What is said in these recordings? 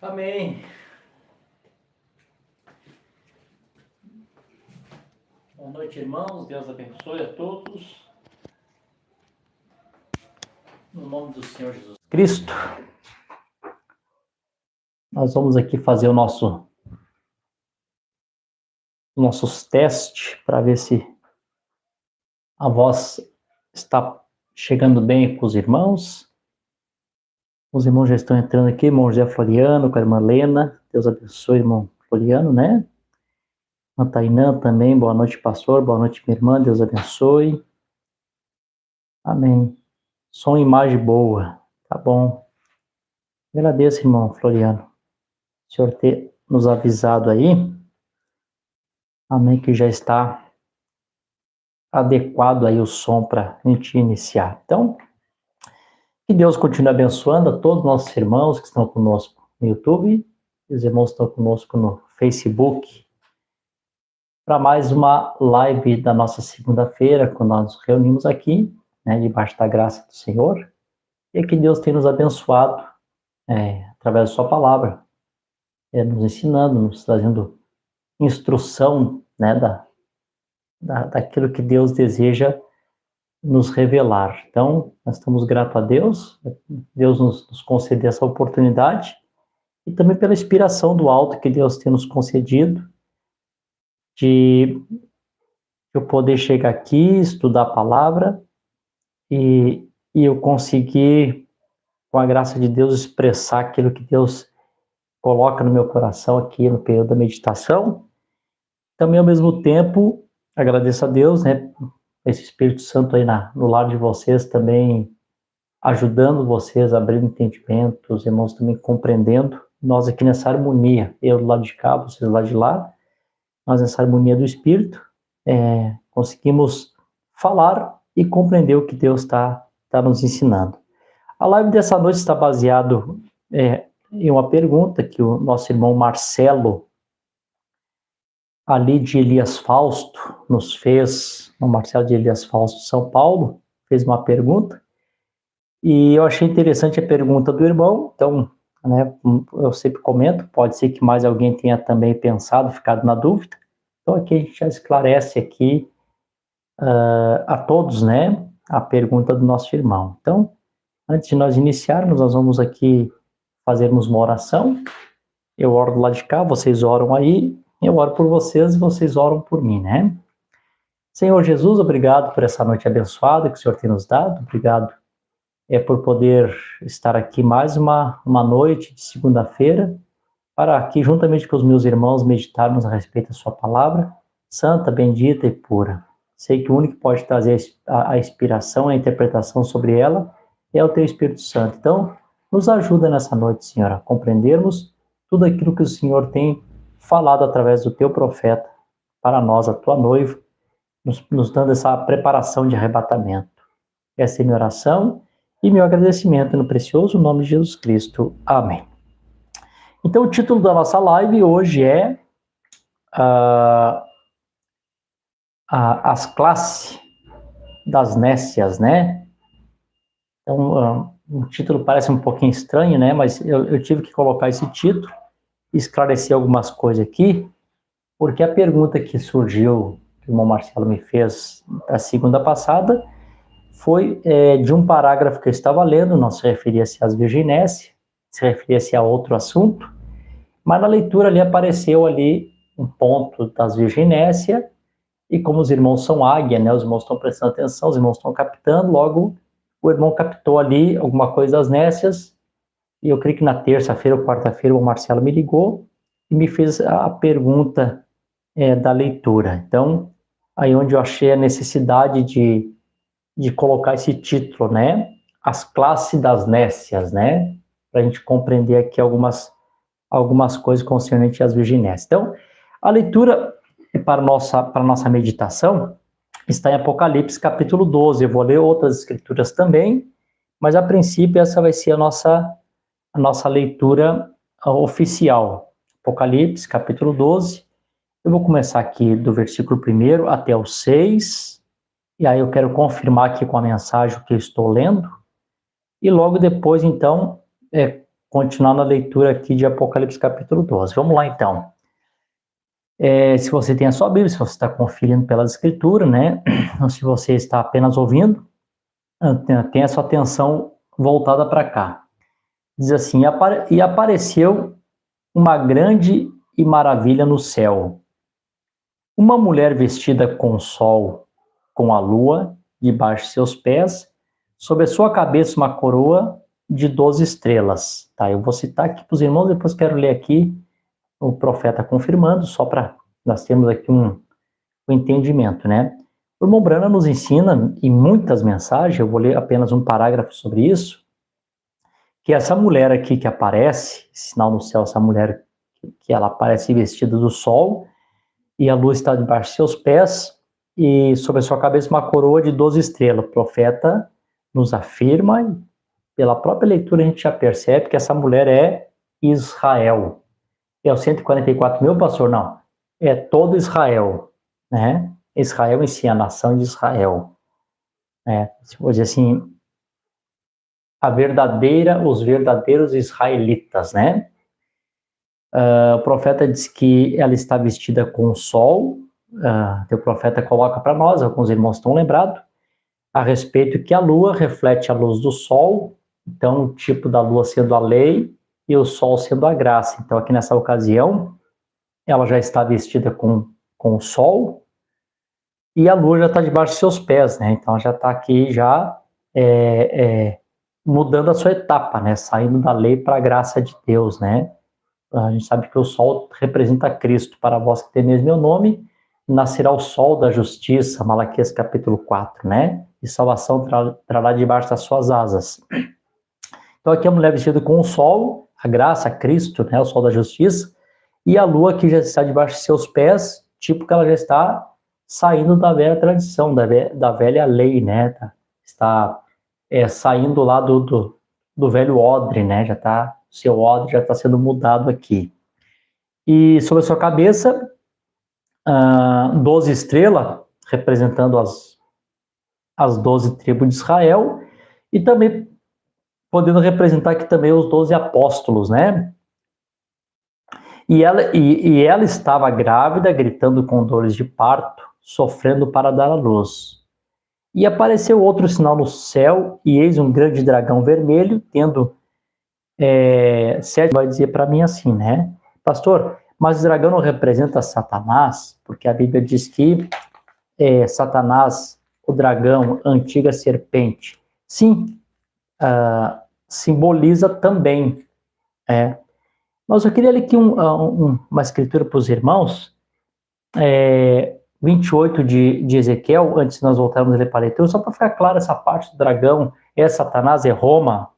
Amém. Boa noite, irmãos. Deus abençoe a todos. No nome do Senhor Jesus Cristo. Nós vamos aqui fazer nossos testes para ver se a voz está chegando bem para os irmãos. Os irmãos já estão entrando aqui, irmão José Floriano, com a irmã Lena. Deus abençoe, irmão Floriano, né? A Tainã também, boa noite, pastor. Boa noite, minha irmã. Deus abençoe. Amém. Som e imagem boa. Tá bom. Agradeço, irmão Floriano. O senhor ter nos avisado aí. Amém, que já está adequado aí o som para a gente iniciar. Então, que Deus continue abençoando a todos os nossos irmãos que estão conosco no YouTube, os irmãos que estão conosco no Facebook, para mais uma live da nossa segunda-feira, quando nós nos reunimos aqui, né, debaixo da graça do Senhor, e que Deus tem nos abençoado através da sua palavra, nos ensinando, nos trazendo instrução, né, daquilo que Deus deseja nos revelar. Então, nós estamos gratos a Deus, Deus nos conceder essa oportunidade, e também pela inspiração do alto que Deus tem nos concedido, de eu poder chegar aqui, estudar a palavra, e eu conseguir, com a graça de Deus, expressar aquilo que Deus coloca no meu coração aqui no período da meditação. Também, ao mesmo tempo, agradeço a Deus, né, esse Espírito Santo aí no lado de vocês também, ajudando vocês, abrindo entendimento, os irmãos também compreendendo, nós aqui nessa harmonia, eu do lado de cá, vocês do lado de lá, nós nessa harmonia do Espírito, conseguimos falar e compreender o que Deus está nos ensinando. A live dessa noite está baseado em uma pergunta que o nosso irmão Marcelo, ali de Elias Fausto, nos fez, o Marcelo de Elias Fausto, São Paulo, fez uma pergunta, e eu achei interessante a pergunta do irmão, então, né, eu sempre comento, pode ser que mais alguém tenha também pensado, ficado na dúvida, então aqui a gente já esclarece aqui a todos, né, a pergunta do nosso irmão. Então, antes de nós iniciarmos, nós vamos aqui fazermos uma oração, eu oro do lado de cá, vocês oram aí, eu oro por vocês e vocês oram por mim, né? Senhor Jesus, obrigado por essa noite abençoada que o Senhor tem nos dado, obrigado por poder estar aqui mais uma noite de segunda-feira, para aqui, juntamente com os meus irmãos, meditarmos a respeito da sua palavra, santa, bendita e pura. Sei que o único que pode trazer a inspiração, a interpretação sobre ela, é o teu Espírito Santo. Então, nos ajuda nessa noite, Senhor, a compreendermos tudo aquilo que o Senhor tem falado através do teu profeta para nós, a tua noiva, nos dando essa preparação de arrebatamento. Essa é a minha oração e meu agradecimento no precioso nome de Jesus Cristo. Amém. Então, o título da nossa live hoje é as classes das nécias, né? Então, o título parece um pouquinho estranho, né? Mas eu tive que colocar esse título, esclarecer algumas coisas aqui, porque a pergunta que surgiu que o irmão Marcelo me fez a segunda passada, foi de um parágrafo que eu estava lendo, não se referia-se às virginésias, se referia-se a outro assunto, mas na leitura ali apareceu ali um ponto das virginésias, e como os irmãos são águia, né, os irmãos estão prestando atenção, os irmãos estão captando, logo o irmão captou ali alguma coisa das nécias, e eu creio que na terça-feira ou quarta-feira o Marcelo me ligou e me fez a pergunta da leitura. Então, aí onde eu achei a necessidade de colocar esse título, né? As classes das nécias, né? Para a gente compreender aqui algumas coisas concernentes às virginésias. Então, a leitura para nossa meditação está em Apocalipse capítulo 12. Eu vou ler outras escrituras também, mas a princípio essa vai ser a nossa leitura oficial. Apocalipse capítulo 12. Eu vou começar aqui do versículo 1 até o 6, e aí eu quero confirmar aqui com a mensagem que eu estou lendo, e logo depois, então, continuar na leitura aqui de Apocalipse capítulo 12. Vamos lá, então. Se você tem a sua Bíblia, se você está conferindo pelas escrituras, né, ou se você está apenas ouvindo, tenha a sua atenção voltada para cá. Diz assim, e apareceu uma grande e maravilha no céu. Uma mulher vestida com o sol, com a lua debaixo de seus pés, sobre a sua cabeça uma coroa de 12 estrelas. Tá, eu vou citar aqui para os irmãos, depois quero ler aqui o profeta confirmando, só para nós termos aqui um entendimento, né? O irmão Branham nos ensina em muitas mensagens, eu vou ler apenas um parágrafo sobre isso, que essa mulher aqui que aparece, sinal no céu, essa mulher que ela aparece vestida do sol, e a lua está debaixo de seus pés, e sobre a sua cabeça uma coroa de 12 estrelas. O profeta nos afirma, e pela própria leitura a gente já percebe que essa mulher é Israel. É os 144 mil, pastor? Não. É todo Israel, né? Israel em si, a nação de Israel. Vou dizer assim, os verdadeiros israelitas, né? O profeta diz que ela está vestida com o sol. O profeta coloca para nós, alguns irmãos estão lembrados, a respeito que a lua reflete a luz do sol, então o tipo da lua sendo a lei e o sol sendo a graça. Então aqui nessa ocasião, ela já está vestida com o sol e a lua já está debaixo de seus pés, né? Então já está aqui já mudando a sua etapa, né? Saindo da lei para a graça de Deus, né? A gente sabe que o sol representa Cristo. Para vós que temeis meu nome, nascerá o sol da justiça, Malaquias capítulo 4, né? E salvação trará debaixo das suas asas. Então aqui a mulher vestida com o sol, a graça, Cristo, né? O sol da justiça, e a lua que já está debaixo de seus pés, tipo que ela já está saindo da velha tradição, da velha lei, né? Está saindo lá do velho odre, né? Seu odre já está sendo mudado aqui. E sobre a sua cabeça, 12 estrelas, representando as 12 tribos de Israel, e também podendo representar aqui também os 12 apóstolos, né? E ela estava grávida, gritando com dores de parto, sofrendo para dar à luz. E apareceu outro sinal no céu, e eis um grande dragão vermelho, tendo Sérgio vai dizer para mim assim, né? Pastor, mas o dragão não representa Satanás? Porque a Bíblia diz que Satanás, o dragão, a antiga serpente. Sim, simboliza também. Mas eu queria ler aqui uma escritura para os irmãos, 28 de Ezequiel, antes de nós voltarmos a ler para a leitura, só para ficar claro essa parte do dragão, Satanás, Roma,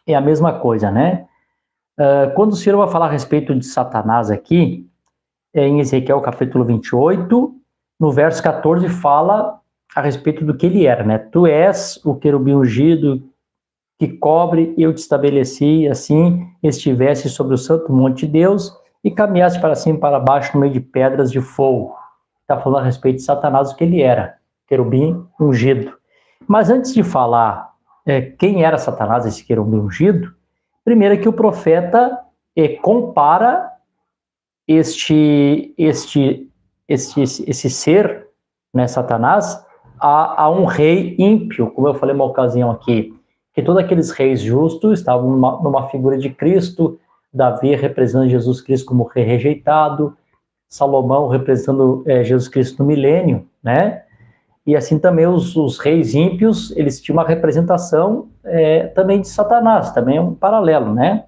é a mesma coisa, né? Quando o Senhor vai falar a respeito de Satanás aqui, em Ezequiel capítulo 28, no verso 14, fala a respeito do que ele era, né? Tu és o querubim ungido que cobre, eu te estabeleci, assim estivesse sobre o santo monte de Deus e caminhaste para cima e para baixo no meio de pedras de fogo. Está falando a respeito de Satanás, o que ele era, querubim ungido. Mas antes de falar quem era Satanás, esse querubim ungido, primeiro que o profeta compara este esse ser, né, Satanás, a um rei ímpio, como eu falei uma ocasião aqui, que todos aqueles reis justos estavam numa figura de Cristo, Davi representando Jesus Cristo como rei rejeitado, Salomão representando Jesus Cristo no milênio, né? E assim também os reis ímpios, eles tinham uma representação também de Satanás, também é um paralelo, né?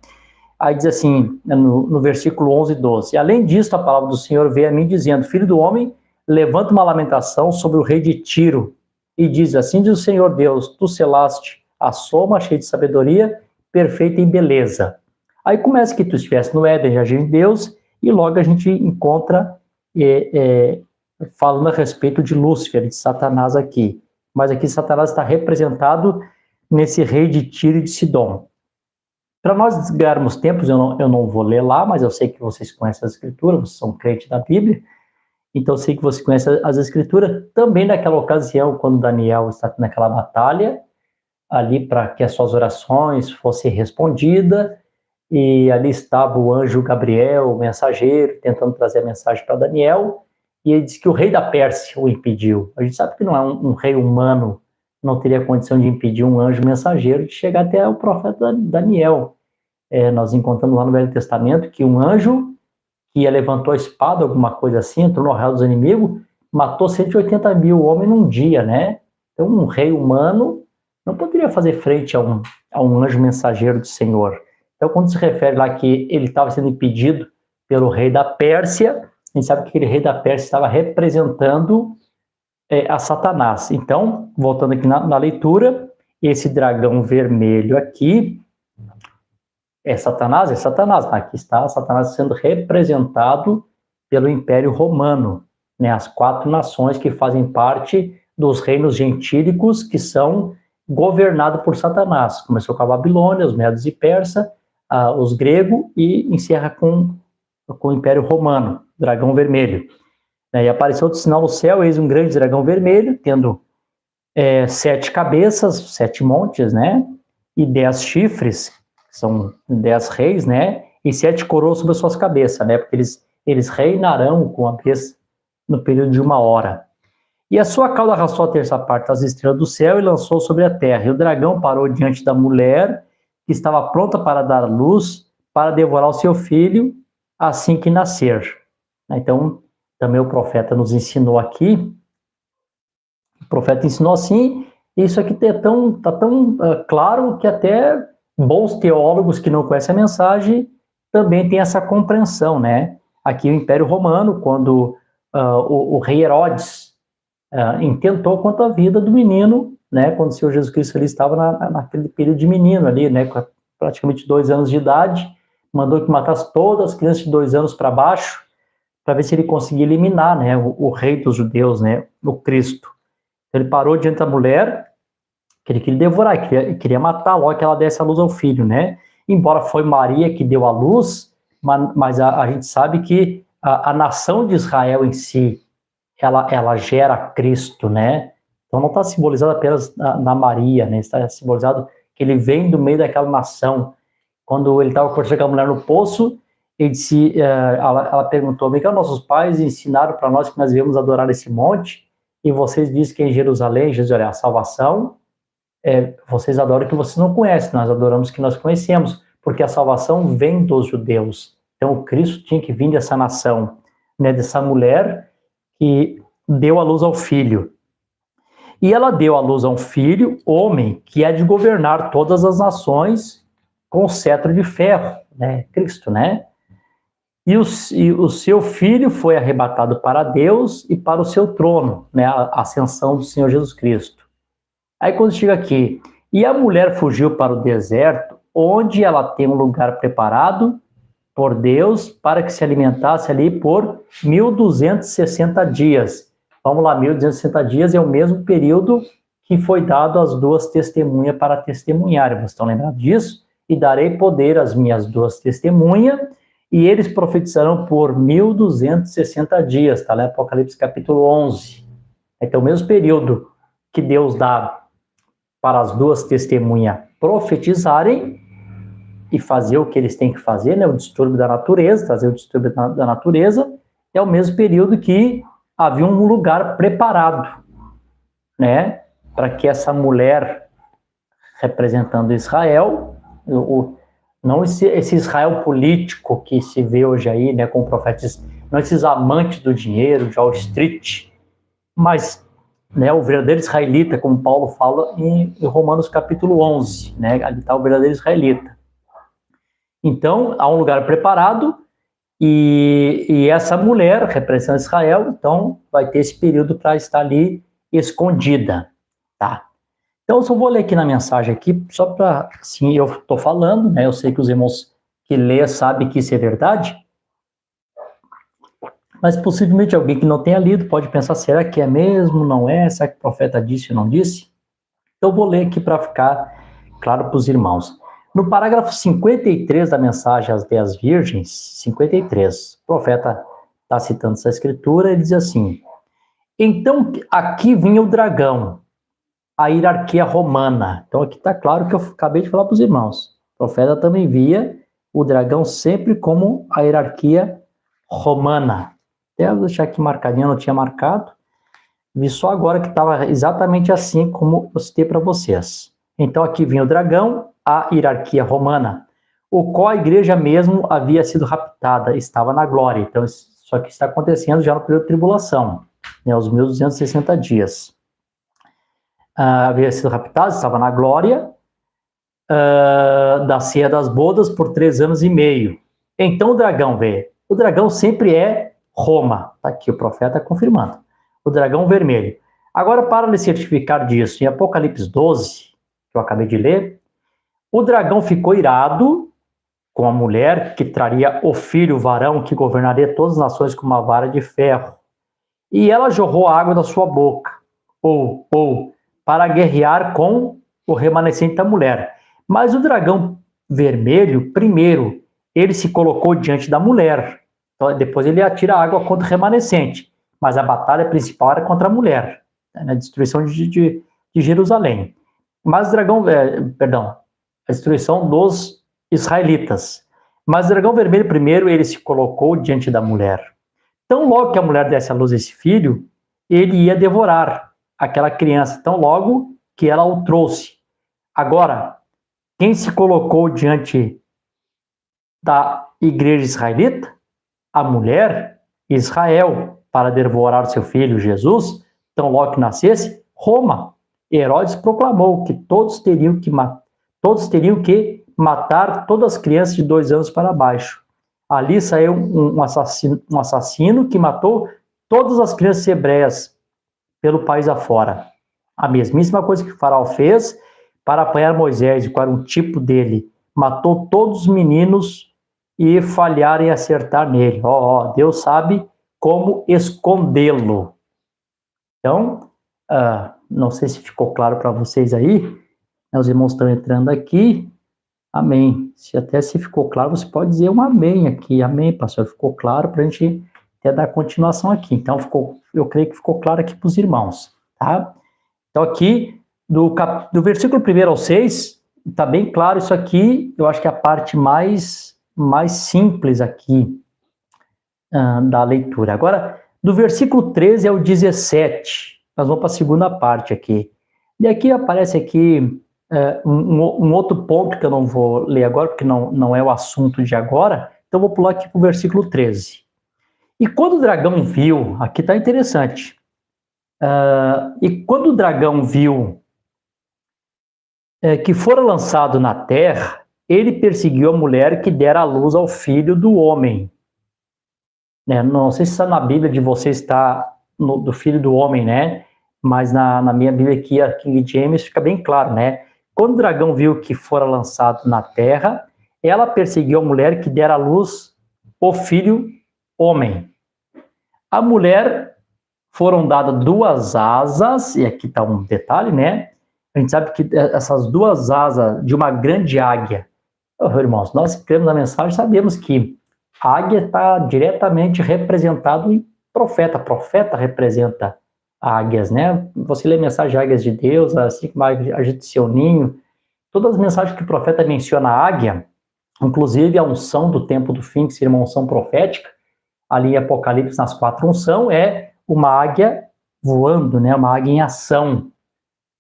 Aí diz assim, no versículo 11 e 12, além disso, a palavra do Senhor veio a mim dizendo, filho do homem, levanta uma lamentação sobre o rei de Tiro, e diz, assim diz o Senhor Deus, tu selaste a soma cheia de sabedoria, perfeita em beleza. Aí começa que tu estivesse no Éden, jardim de Deus, e logo a gente encontra falando a respeito de Lúcifer, de Satanás aqui. Mas aqui Satanás está representado nesse rei de Tiro e de Sidom. Para nós ganharmos tempos, eu não vou ler lá, mas eu sei que vocês conhecem as escrituras, vocês são crentes da Bíblia, então eu sei que vocês conhecem as escrituras. Também naquela ocasião, quando Daniel está naquela batalha, ali para que as suas orações fossem respondidas, e ali estava o anjo Gabriel, o mensageiro, tentando trazer a mensagem para Daniel, e ele disse que o rei da Pérsia o impediu. A gente sabe que não é um rei humano, não teria condição de impedir um anjo mensageiro de chegar até o profeta Daniel. Nós encontramos lá no Velho Testamento que um anjo que levantou a espada, alguma coisa assim, entrou no arraial dos inimigos, matou 180 mil homens num dia, né? Então um rei humano não poderia fazer frente a um anjo mensageiro do Senhor. Então quando se refere lá que ele estava sendo impedido pelo rei da Pérsia, a gente sabe que aquele rei da Pérsia estava representando a Satanás. Então, voltando aqui na leitura, esse dragão vermelho aqui é Satanás? É Satanás. Aqui está Satanás sendo representado pelo Império Romano, né? As 4 nações que fazem parte dos reinos gentílicos que são governados por Satanás. Começou com a Babilônia, os Medos e Persa, os gregos e encerra com o Império Romano, dragão vermelho. E apareceu outro sinal no céu, eis um grande dragão vermelho, tendo 7 cabeças, 7 montes, né? E 10 chifres, são 10 reis, né? E 7 coroas sobre as suas cabeças, né? Porque eles reinarão com a besta no período de 1 hora. E a sua cauda arrastou a terça parte das estrelas do céu e lançou sobre a terra. E o dragão parou diante da mulher, que estava pronta para dar luz, para devorar o seu filho, assim que nascer. Então, também o profeta nos ensinou aqui, o profeta ensinou assim, e isso aqui está tão claro que até bons teólogos que não conhecem a mensagem também têm essa compreensão, né? Aqui o Império Romano, quando o rei Herodes intentou contra a vida do menino, né? Quando o Senhor Jesus Cristo ali estava naquele período de menino ali, né? Com praticamente 2 anos de idade, mandou que matasse todas as crianças de 2 anos para baixo, para ver se ele conseguia eliminar, né, o rei dos judeus, né, o Cristo. Ele parou diante da mulher, que ele queria devorar, queria matar logo que ela desse a luz ao filho, né? Embora foi Maria que deu a luz, mas a gente sabe que a nação de Israel em si, ela gera Cristo, né? Então não está simbolizado apenas na Maria, né? Está simbolizado que ele vem do meio daquela nação. Quando ele estava conversando com a mulher no poço, ela perguntou, Miguel, nossos pais ensinaram para nós que nós devemos adorar esse monte, e vocês dizem que em Jerusalém, Jesus, olha, a salvação, vocês adoram o que vocês não conhecem, nós adoramos o que nós conhecemos, porque a salvação vem dos judeus. Então o Cristo tinha que vir dessa nação, né, dessa mulher que deu a luz ao filho. E ela deu a luz a um filho, homem, que é de governar todas as nações com o cetro de ferro, né, Cristo, né? E o seu filho foi arrebatado para Deus e para o seu trono, né, a ascensão do Senhor Jesus Cristo. Aí quando chega aqui, e a mulher fugiu para o deserto, onde ela tem um lugar preparado por Deus para que se alimentasse ali por 1.260 dias. Vamos lá, 1.260 dias é o mesmo período que foi dado às 2 testemunhas para testemunharem. Vocês estão lembrados disso? E darei poder às minhas 2 testemunhas, e eles profetizarão por 1.260 dias, está lá em Apocalipse capítulo 11. Então, o mesmo período que Deus dá para as 2 testemunhas profetizarem e fazer o que eles têm que fazer, né, o distúrbio da natureza, trazer o distúrbio da natureza, é o mesmo período que havia um lugar preparado, né, para que essa mulher representando Israel, não esse Israel político que se vê hoje aí, né, com profetas, não esses amantes do dinheiro, de Wall Street, mas, né, o verdadeiro israelita, como Paulo fala em Romanos capítulo 11, né, ali está o verdadeiro israelita. Então, há um lugar preparado, e essa mulher, representando Israel, então vai ter esse período para estar ali escondida, tá? Então, eu só vou ler aqui na mensagem aqui, só para, assim, eu estou falando, né? Eu sei que os irmãos que lê sabem que isso é verdade, mas possivelmente alguém que não tenha lido pode pensar, será que é mesmo, não é? Será que o profeta disse ou não disse? Então, eu vou ler aqui para ficar claro para os irmãos. No parágrafo 53 da mensagem às 10 virgens, 53, o profeta está citando essa escritura, ele diz assim: então aqui vinha o dragão, a hierarquia romana. Então aqui está claro que eu acabei de falar para os irmãos. O profeta também via o dragão sempre como a hierarquia romana. Até vou deixar aqui marcadinho, não tinha marcado. Vi só agora que estava exatamente assim como eu citei para vocês. Então aqui vinha o dragão, a hierarquia romana, o qual a igreja mesmo havia sido raptada, estava na glória. Então isso aqui está acontecendo já no período de tribulação, né, os 1260 dias. Havia sido raptado, estava na glória da ceia das bodas por 3 anos e meio. Então o dragão veio. O dragão sempre é Roma. Está aqui o profeta confirmando. O dragão vermelho. Agora, para lhe certificar disso, em Apocalipse 12, que eu acabei de ler, o dragão ficou irado com a mulher que traria o filho, o varão, que governaria todas as nações com uma vara de ferro. E ela jorrou água da sua boca, para guerrear com o remanescente da mulher. Mas o dragão vermelho, primeiro, ele se colocou diante da mulher. Então, depois ele atira água contra o remanescente. Mas a batalha principal era contra a mulher, na destruição de Jerusalém. Mas o dragão, a destruição dos israelitas. Mas o dragão vermelho, primeiro, ele se colocou diante da mulher. Tão logo que a mulher desse à luz esse filho, ele ia devorar aquela criança, tão logo que ela o trouxe. Agora, quem se colocou diante da igreja israelita? A mulher, Israel, para devorar o seu filho Jesus, tão logo que nascesse, Roma. Herodes proclamou que todos teriam que matar todas as crianças de 2 anos para baixo. Ali saiu um assassino que matou todas as crianças hebreias pelo país afora. A mesmíssima coisa que o faraó fez para apanhar Moisés, qual era um tipo dele. Matou todos os meninos e falharam em acertar nele. Deus sabe como escondê-lo. Então, não sei se ficou claro para vocês aí. Os irmãos estão entrando aqui. Amém. Se ficou claro, você pode dizer um amém aqui. Amém, pastor. Ficou claro para a gente até dar continuação aqui. Então, eu creio que ficou claro aqui para os irmãos. Tá? Então, aqui, do versículo 1 ao 6, está bem claro isso aqui. Eu acho que é a parte mais simples aqui da leitura. Agora, do versículo 13 ao 17, nós vamos para a segunda parte aqui. E aqui aparece aqui um outro ponto que eu não vou ler agora, porque não é o assunto de agora, então eu vou pular aqui para o versículo 13. E quando o dragão viu, aqui está interessante, e quando o dragão viu que fora lançado na terra, ele perseguiu a mulher que dera à luz ao filho do homem. Não sei se está na Bíblia de vocês, está do filho do homem, né? Mas na minha Bíblia aqui, a King James, fica bem claro, né? Quando o dragão viu que fora lançado na terra, ela perseguiu a mulher que dera à luz o filho homem. A mulher foram dadas 2 asas, e aqui está um detalhe, né? A gente sabe que essas 2 asas de uma grande águia, irmãos, nós que cremos na mensagem sabemos que a águia está diretamente representado em profeta. Profeta representa águias, né? Você lê a mensagem Águias de Deus, assim como agite seu ninho, todas as mensagens que o profeta menciona a águia, inclusive a unção do tempo do fim, que seria uma unção profética, ali em Apocalipse, nas 4 unção, é uma águia voando, né? Uma águia em ação.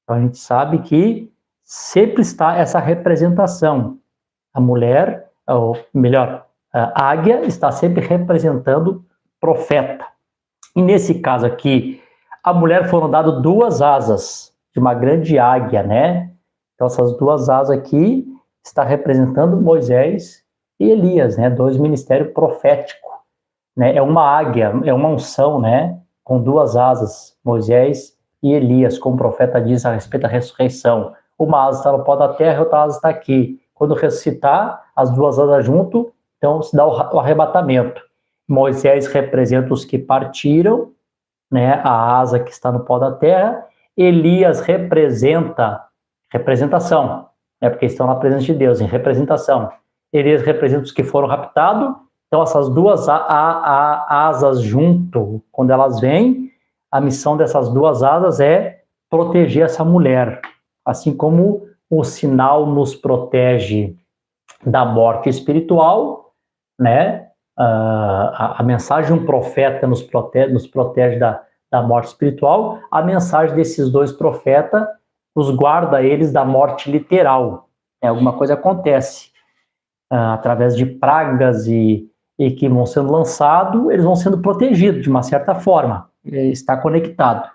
Então a gente sabe que sempre está essa representação. A mulher, ou melhor, a águia está sempre representando profeta. E nesse caso aqui, a mulher foram dadas 2 asas de uma grande águia, né? Então essas 2 asas aqui está representando Moisés e Elias, né? 2 ministérios proféticos, né? É uma águia, é uma unção, né? Com 2 asas, Moisés e Elias, como o profeta diz a respeito da ressurreição. Uma asa está no pó da terra, outra asa está aqui. Quando ressuscitar, as 2 asas junto, então se dá o arrebatamento. Moisés representa os que partiram, né? A asa que está no pó da terra. Elias representação, né? Porque estão na presença de Deus, em representação. Elias representa os que foram raptados. Então, essas 2 asas junto, quando elas vêm, a missão dessas 2 asas é proteger essa mulher. Assim como o sinal nos protege da morte espiritual, né? A mensagem de um profeta nos protege da morte espiritual, a mensagem desses 2 profetas os guarda eles da morte literal. Alguma coisa acontece através de pragas e que vão sendo lançados, eles vão sendo protegidos de uma certa forma, está conectado.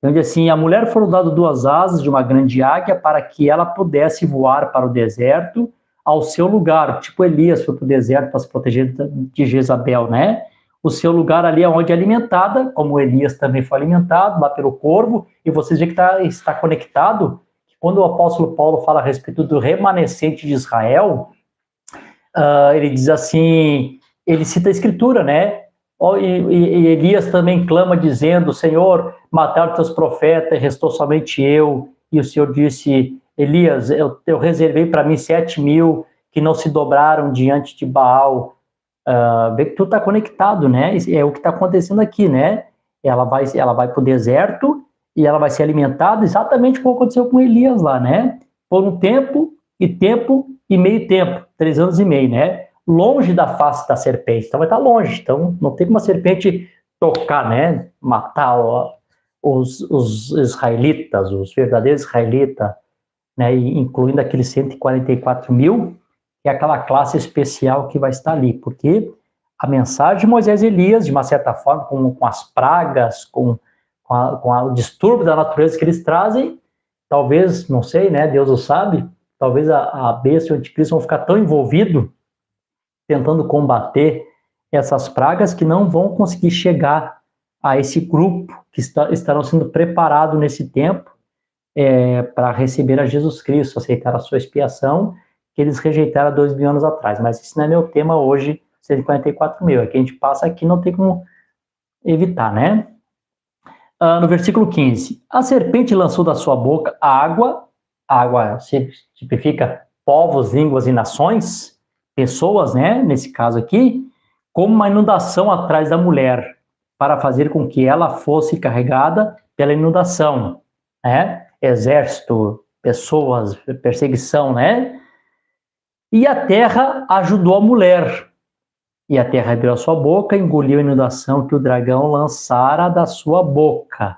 Então, assim, a mulher foram dadas 2 asas de uma grande águia para que ela pudesse voar para o deserto ao seu lugar, tipo Elias foi para o deserto para se proteger de Jezabel, né? O seu lugar ali é onde é alimentada, como Elias também foi alimentado, lá pelo corvo, e vocês veem que está conectado, quando o apóstolo Paulo fala a respeito do remanescente de Israel, ele diz assim, ele cita a escritura, né? E Elias também clama dizendo, Senhor, mataram teus profetas, restou somente eu. E o Senhor disse, Elias, eu reservei para mim 7.000 que não se dobraram diante de Baal. Vê que tudo está conectado, né? É o que está acontecendo aqui, né? Ela vai para o deserto e ela vai ser alimentada exatamente como aconteceu com Elias lá, né? Por um tempo e meio tempo, 3 anos e meio, né? Longe da face da serpente, então vai estar longe, então não tem como a serpente tocar, né? Matar os israelitas, os verdadeiros israelitas, né? Incluindo aqueles 144.000, que é aquela classe especial que vai estar ali, porque a mensagem de Moisés e Elias, de uma certa forma, com as pragas, com o distúrbio da natureza que eles trazem, talvez, não sei, né? Deus o sabe, talvez a besta e o anticristo vão ficar tão envolvidos tentando combater essas pragas que não vão conseguir chegar a esse grupo que estarão sendo preparados nesse tempo para receber a Jesus Cristo, aceitar a sua expiação, que eles rejeitaram há 2.000 anos atrás. Mas isso não é meu tema hoje, 144.000. É que a gente passa aqui, não tem como evitar, né? No versículo 15, a serpente lançou da sua boca água significa povos, línguas e nações, pessoas, né, nesse caso aqui, como uma inundação atrás da mulher, para fazer com que ela fosse carregada pela inundação, né? Exército, pessoas, perseguição, né? E a terra ajudou a mulher. E a terra abriu a sua boca, engoliu a inundação que o dragão lançara da sua boca.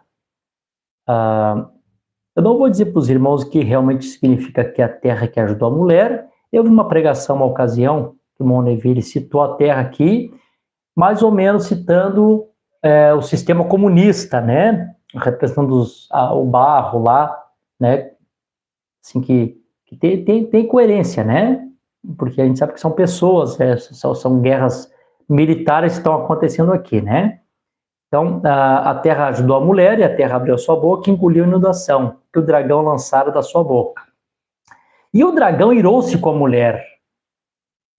Eu não vou dizer para os irmãos o que realmente significa que a terra que ajudou a mulher. Eu vi uma pregação, uma ocasião, que o Moneville citou a terra aqui, mais ou menos citando o sistema comunista, né? Representando o barro lá, né? Assim que tem coerência, né? Porque a gente sabe que são pessoas, são guerras militares que estão acontecendo aqui, né? Então, a terra ajudou a mulher e a terra abriu a sua boca e engoliu a inundação que o dragão lançara da sua boca. E o dragão irou-se com a mulher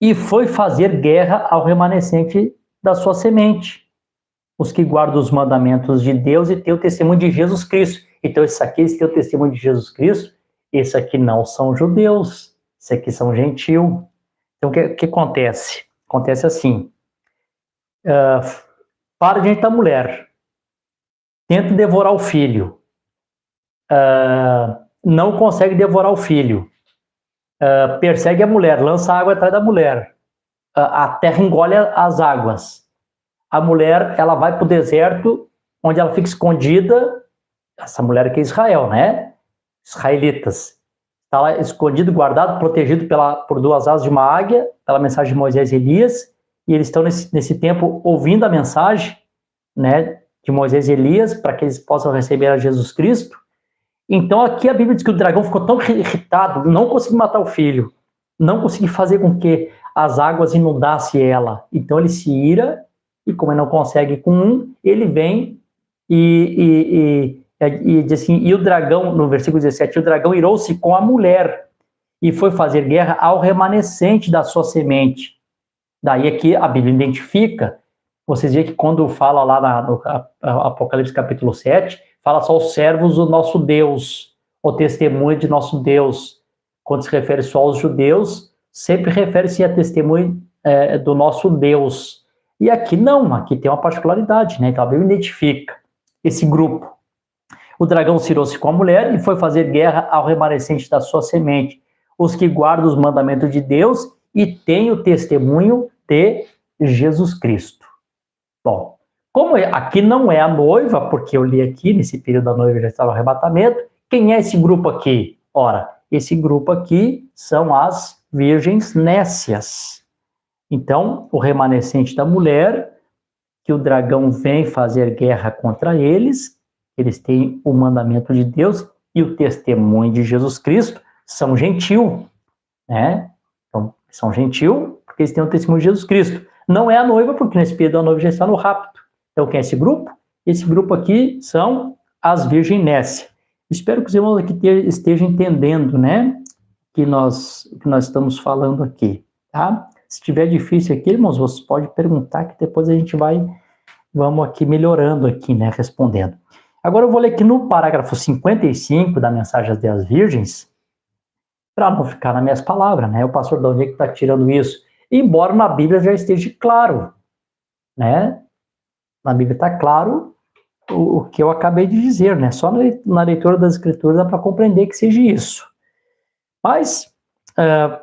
e foi fazer guerra ao remanescente da sua semente, os que guardam os mandamentos de Deus e têm o testemunho de Jesus Cristo. Então, esses aqui, eles têm o testemunho de Jesus Cristo, esses aqui não são judeus, esses aqui são gentios. Então, o que acontece? Acontece assim, para diante da mulher, tenta devorar o filho, não consegue devorar o filho, persegue a mulher, lança água atrás da mulher, a terra engole as águas, a mulher, ela vai para o deserto, onde ela fica escondida, essa mulher aqui é Israel, né? Israelitas. Está lá escondido, guardado, protegido por duas asas de uma águia, pela mensagem de Moisés e Elias, e eles estão nesse tempo ouvindo a mensagem, né, de Moisés e Elias, para que eles possam receber a Jesus Cristo. Então aqui a Bíblia diz que o dragão ficou tão irritado, não conseguiu matar o filho, não conseguiu fazer com que as águas inundassem ela. Então ele se ira, e como ele não consegue com um, ele vem e diz assim, e o dragão, no versículo 17, o dragão irou-se com a mulher e foi fazer guerra ao remanescente da sua semente. Daí aqui a Bíblia identifica, vocês veem que quando fala lá no Apocalipse capítulo 7, fala só os servos do nosso Deus, o testemunho de nosso Deus. Quando se refere só aos judeus, sempre refere-se a testemunho do nosso Deus. E aqui não, aqui tem uma particularidade, né? Então a Bíblia identifica esse grupo. O dragão cirou-se com a mulher e foi fazer guerra ao remanescente da sua semente, os que guardam os mandamentos de Deus e têm o testemunho de Jesus Cristo. Bom, como aqui não é a noiva, porque eu li aqui, nesse período da noiva já estava o arrebatamento, quem é esse grupo aqui? Ora, esse grupo aqui são as virgens nécias. Então, o remanescente da mulher, que o dragão vem fazer guerra contra eles têm o mandamento de Deus e o testemunho de Jesus Cristo, são gentil, né? Então, são gentil porque eles têm o testemunho de Jesus Cristo. Não é a noiva, porque nesse período a noiva já está no rapto. Então, quem é esse grupo? Esse grupo aqui são as virgens nécias. Espero que os irmãos aqui estejam entendendo, né? Que nós estamos falando aqui, tá? Se tiver difícil aqui, irmãos, vocês podem perguntar que depois a gente vamos aqui melhorando aqui, né? Respondendo. Agora eu vou ler aqui no parágrafo 55 da Mensagem das Virgens, para não ficar nas minhas palavras, né? O pastor Davi que está tirando isso. Embora na Bíblia já esteja claro, né? Na Bíblia está claro o que eu acabei de dizer, né? Só na leitura das Escrituras dá para compreender que seja isso. Mas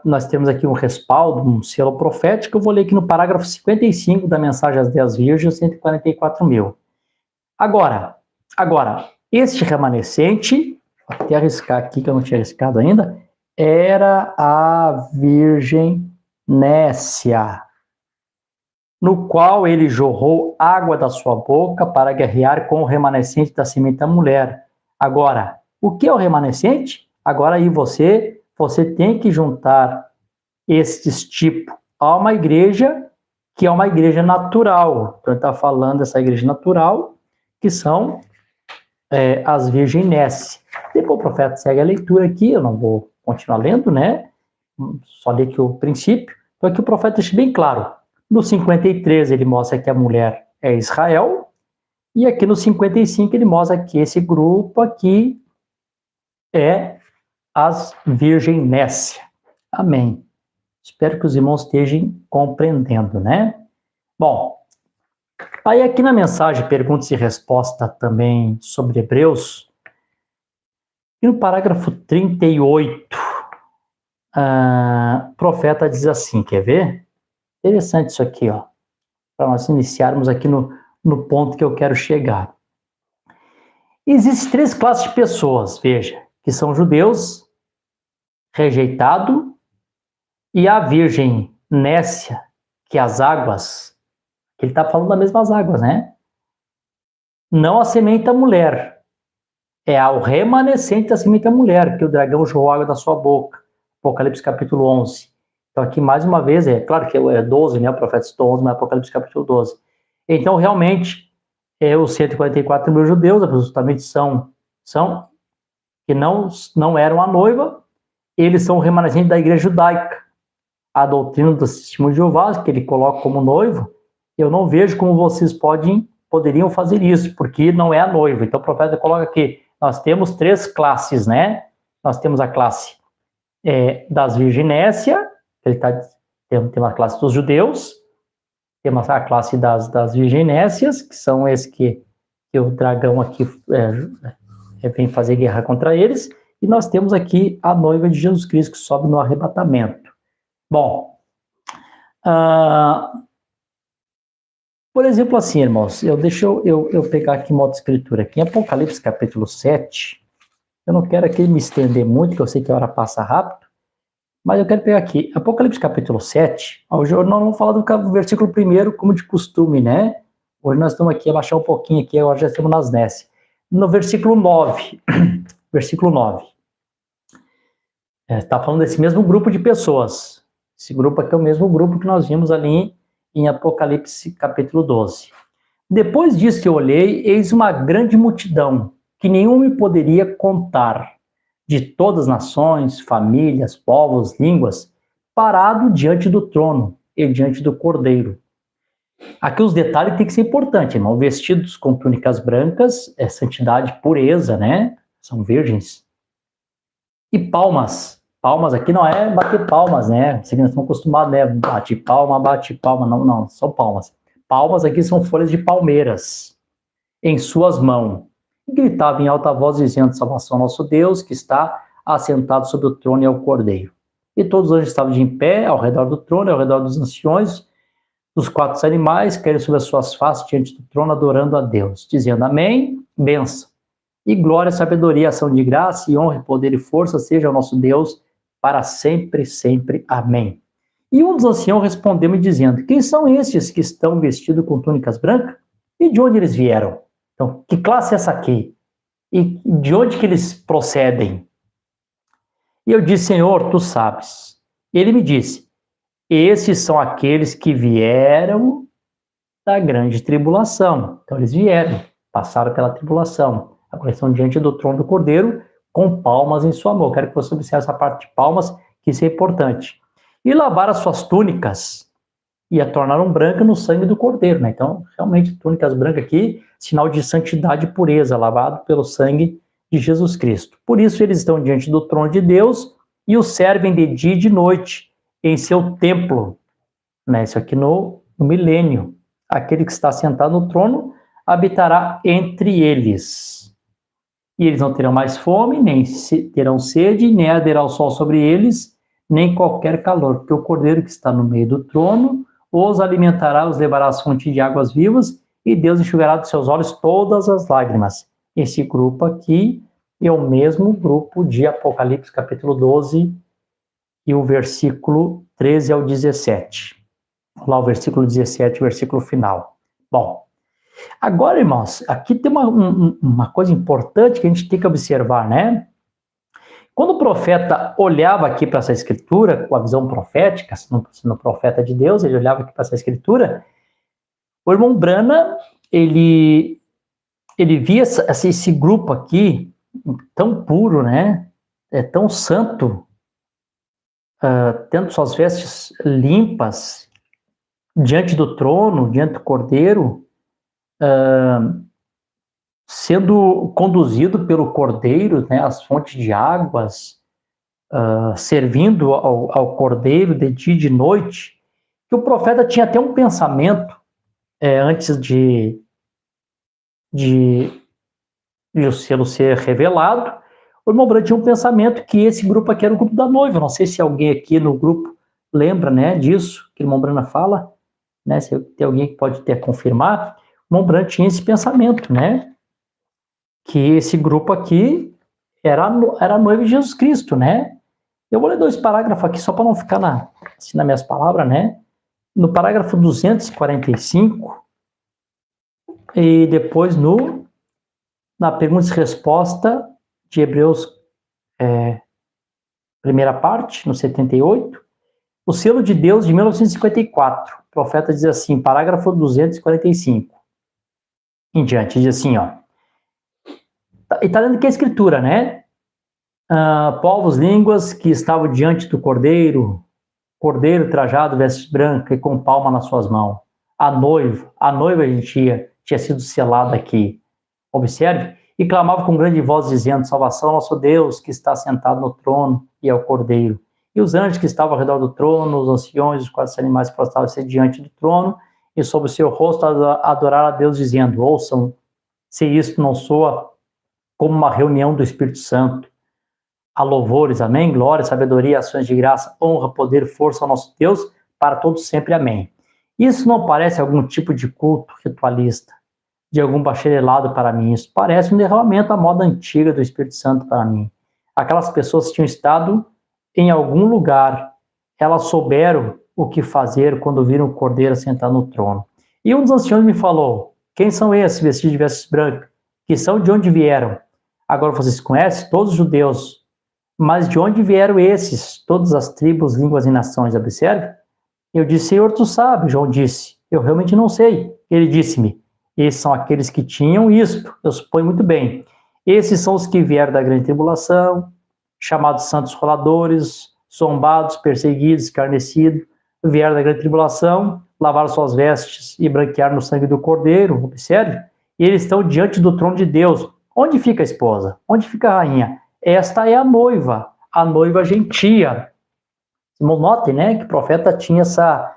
nós temos aqui um respaldo, um selo profético. Eu vou ler aqui no parágrafo 55 da Mensagem às 10 Virgens, 144.000. Agora, este remanescente, vou até arriscar aqui que eu não tinha arriscado ainda, era a Virgem Nécia, no qual ele jorrou água da sua boca para guerrear com o remanescente da semente da mulher. Agora, o que é o remanescente? Agora aí você tem que juntar estes tipos a uma igreja que é uma igreja natural. Então ele está falando dessa igreja natural, que são as virgens nécias. Depois o profeta segue a leitura aqui, eu não vou continuar lendo, né? Só ler aqui o princípio. Então aqui o profeta deixa bem claro. No 53 ele mostra que a mulher é Israel, e aqui no 55 ele mostra que esse grupo aqui é as virgens nécias. Amém. Espero que os irmãos estejam compreendendo, né? Bom, aí aqui na mensagem perguntas e resposta também sobre Hebreus, e no parágrafo 38, o profeta diz assim, quer ver? Interessante isso aqui, ó, para nós iniciarmos aqui no ponto que eu quero chegar. Existem 3 classes de pessoas, veja, que são judeus, rejeitado, e a virgem nécia, que as águas, que ele está falando das mesmas águas, né? Não a semente da mulher, é ao remanescente da semente da mulher, que o dragão jorrou água da sua boca. Apocalipse capítulo 11. Então aqui mais uma vez, claro que é 12, né? O profeta citou 11, mas Apocalipse capítulo 12. Então realmente, os 144.000 judeus, absolutamente são que não eram a noiva, eles são o remanescente da igreja judaica. A doutrina do testemunho de Jeová, que ele coloca como noivo, eu não vejo como vocês poderiam fazer isso, porque não é a noiva. Então o profeta coloca aqui, nós temos 3 classes, né? Nós temos a classe das virgens nécias, tem uma classe dos judeus, temos a classe das virgens nécias, que são esses que o dragão aqui vem fazer guerra contra eles, e nós temos aqui a noiva de Jesus Cristo, que sobe no arrebatamento. Bom, Por exemplo, assim, irmãos, deixa eu pegar aqui uma outra escritura. Aqui em Apocalipse capítulo 7, eu não quero aqui me estender muito, que eu sei que a hora passa rápido, mas eu quero pegar aqui, Apocalipse capítulo 7, hoje nós vamos falar do versículo 1, como de costume, né? Hoje nós estamos aqui, abaixar um pouquinho aqui, agora já estamos nas NES. No versículo 9, versículo 9, está falando desse mesmo grupo de pessoas. Esse grupo aqui é o mesmo grupo que nós vimos ali em Apocalipse capítulo 12. Depois disso que eu olhei, eis uma grande multidão, que nenhum me poderia contar, de todas as nações, famílias, povos, línguas, parado diante do trono e diante do Cordeiro. Aqui os detalhes têm que ser importantes, irmão. Vestidos com túnicas brancas, é santidade, pureza, né? São virgens. E palmas. Palmas aqui não é bater palmas, né? Vocês estão acostumados, né? Bate palma. Não, são palmas. Palmas aqui são folhas de palmeiras em suas mãos. E gritava em alta voz, dizendo: salvação ao nosso Deus, que está assentado sobre o trono e ao Cordeiro. E todos os anjos estavam de pé, ao redor do trono, ao redor dos anciões, dos 4 animais, caíram sobre as suas faces diante do trono, adorando a Deus, dizendo: amém, benção. E glória, sabedoria, ação de graça, e honra, poder e força seja ao nosso Deus, para sempre, sempre. Amém. E um dos anciãos respondeu-me, dizendo: quem são estes que estão vestidos com túnicas brancas? E de onde eles vieram? Então, que classe é essa aqui? E de onde que eles procedem? E eu disse: Senhor, tu sabes. Ele me disse: esses são aqueles que vieram da grande tribulação. Então, eles vieram, passaram pela tribulação. Agora estão diante do trono do Cordeiro, com palmas em sua mão. Eu quero que você observe essa parte de palmas, que isso é importante. E lavaram as suas túnicas e a tornaram branca no sangue do Cordeiro, né? Então, realmente, túnicas brancas aqui, sinal de santidade e pureza, lavado pelo sangue de Jesus Cristo. Por isso, eles estão diante do trono de Deus e o servem de dia e de noite em seu templo, né? Isso aqui no milênio. Aquele que está sentado no trono habitará entre eles. E eles não terão mais fome, nem terão sede, nem arderá o sol sobre eles, nem qualquer calor, porque o Cordeiro que está no meio do trono os alimentará, os levará às fontes de águas vivas, e Deus enxugará dos seus olhos todas as lágrimas. Esse grupo aqui é o mesmo grupo de Apocalipse capítulo 12 e o versículo 13 ao 17. Lá o versículo 17, o versículo final. Bom, agora, irmãos, aqui tem uma coisa importante que a gente tem que observar, né? Quando o profeta olhava aqui para essa escritura, com a visão profética, sendo profeta de Deus, ele olhava aqui para essa escritura, o irmão Branham, ele via esse grupo aqui, tão puro, né? Tão santo, tendo suas vestes limpas, diante do trono, diante do Cordeiro, sendo conduzido pelo Cordeiro, né, às fontes de águas, servindo ao Cordeiro de dia e de noite, que o profeta tinha até um pensamento, antes de o selo ser revelado, o irmão Branham tinha um pensamento que esse grupo aqui era o grupo da noiva. Não sei se alguém aqui no grupo lembra, né, disso, que o irmão Branham fala, né, se tem alguém que pode até confirmar. O irmão Branham tinha esse pensamento, né, que esse grupo aqui era a noiva de Jesus Cristo, né. Eu vou ler 2 parágrafos aqui, só para não ficar assim nas minhas palavras, né. No parágrafo 245, e depois na pergunta e resposta de Hebreus, primeira parte, no 78, o selo de Deus de 1954. O profeta diz assim, parágrafo 245. Em diante, diz assim, ó. E está lendo aqui a escritura, né? Povos, línguas que estavam diante do Cordeiro trajado, vestes brancas e com palma nas suas mãos. A noiva a gente tinha sido selada aqui. Observe, e clamava com grande voz, dizendo, salvação ao nosso Deus, que está sentado no trono e ao Cordeiro. E os anjos que estavam ao redor do trono, os anciões, os 4 animais prostravam-se diante do trono, e sobre o seu rosto adorar a Deus, dizendo, ouçam, se isto não soa como uma reunião do Espírito Santo. A louvores, amém, glória, sabedoria, ações de graça, honra, poder, força ao nosso Deus, para todos sempre, amém. Isso não parece algum tipo de culto ritualista, de algum bacharelado para mim. Isso parece um derramamento à moda antiga do Espírito Santo para mim. Aquelas pessoas tinham estado em algum lugar, elas souberam o que fazer quando viram o Cordeiro sentar no trono. E um dos anciões me falou: quem são esses vestidos de vestes brancas? Que são de onde vieram? Agora vocês conhecem todos os judeus, mas de onde vieram esses? Todas as tribos, línguas e nações, observe. Eu disse: Senhor, tu sabes. João disse: eu realmente não sei. Ele disse-me: esses são aqueles que tinham isto. Eu suponho muito bem. Esses são os que vieram da grande tribulação, chamados santos roladores, zombados, perseguidos, escarnecidos, vieram da grande tribulação, lavaram suas vestes e branquearam no sangue do Cordeiro. Observe. E eles estão diante do trono de Deus. Onde fica a esposa? Onde fica a rainha? Esta é a noiva gentia. Notem, né, que o profeta tinha essa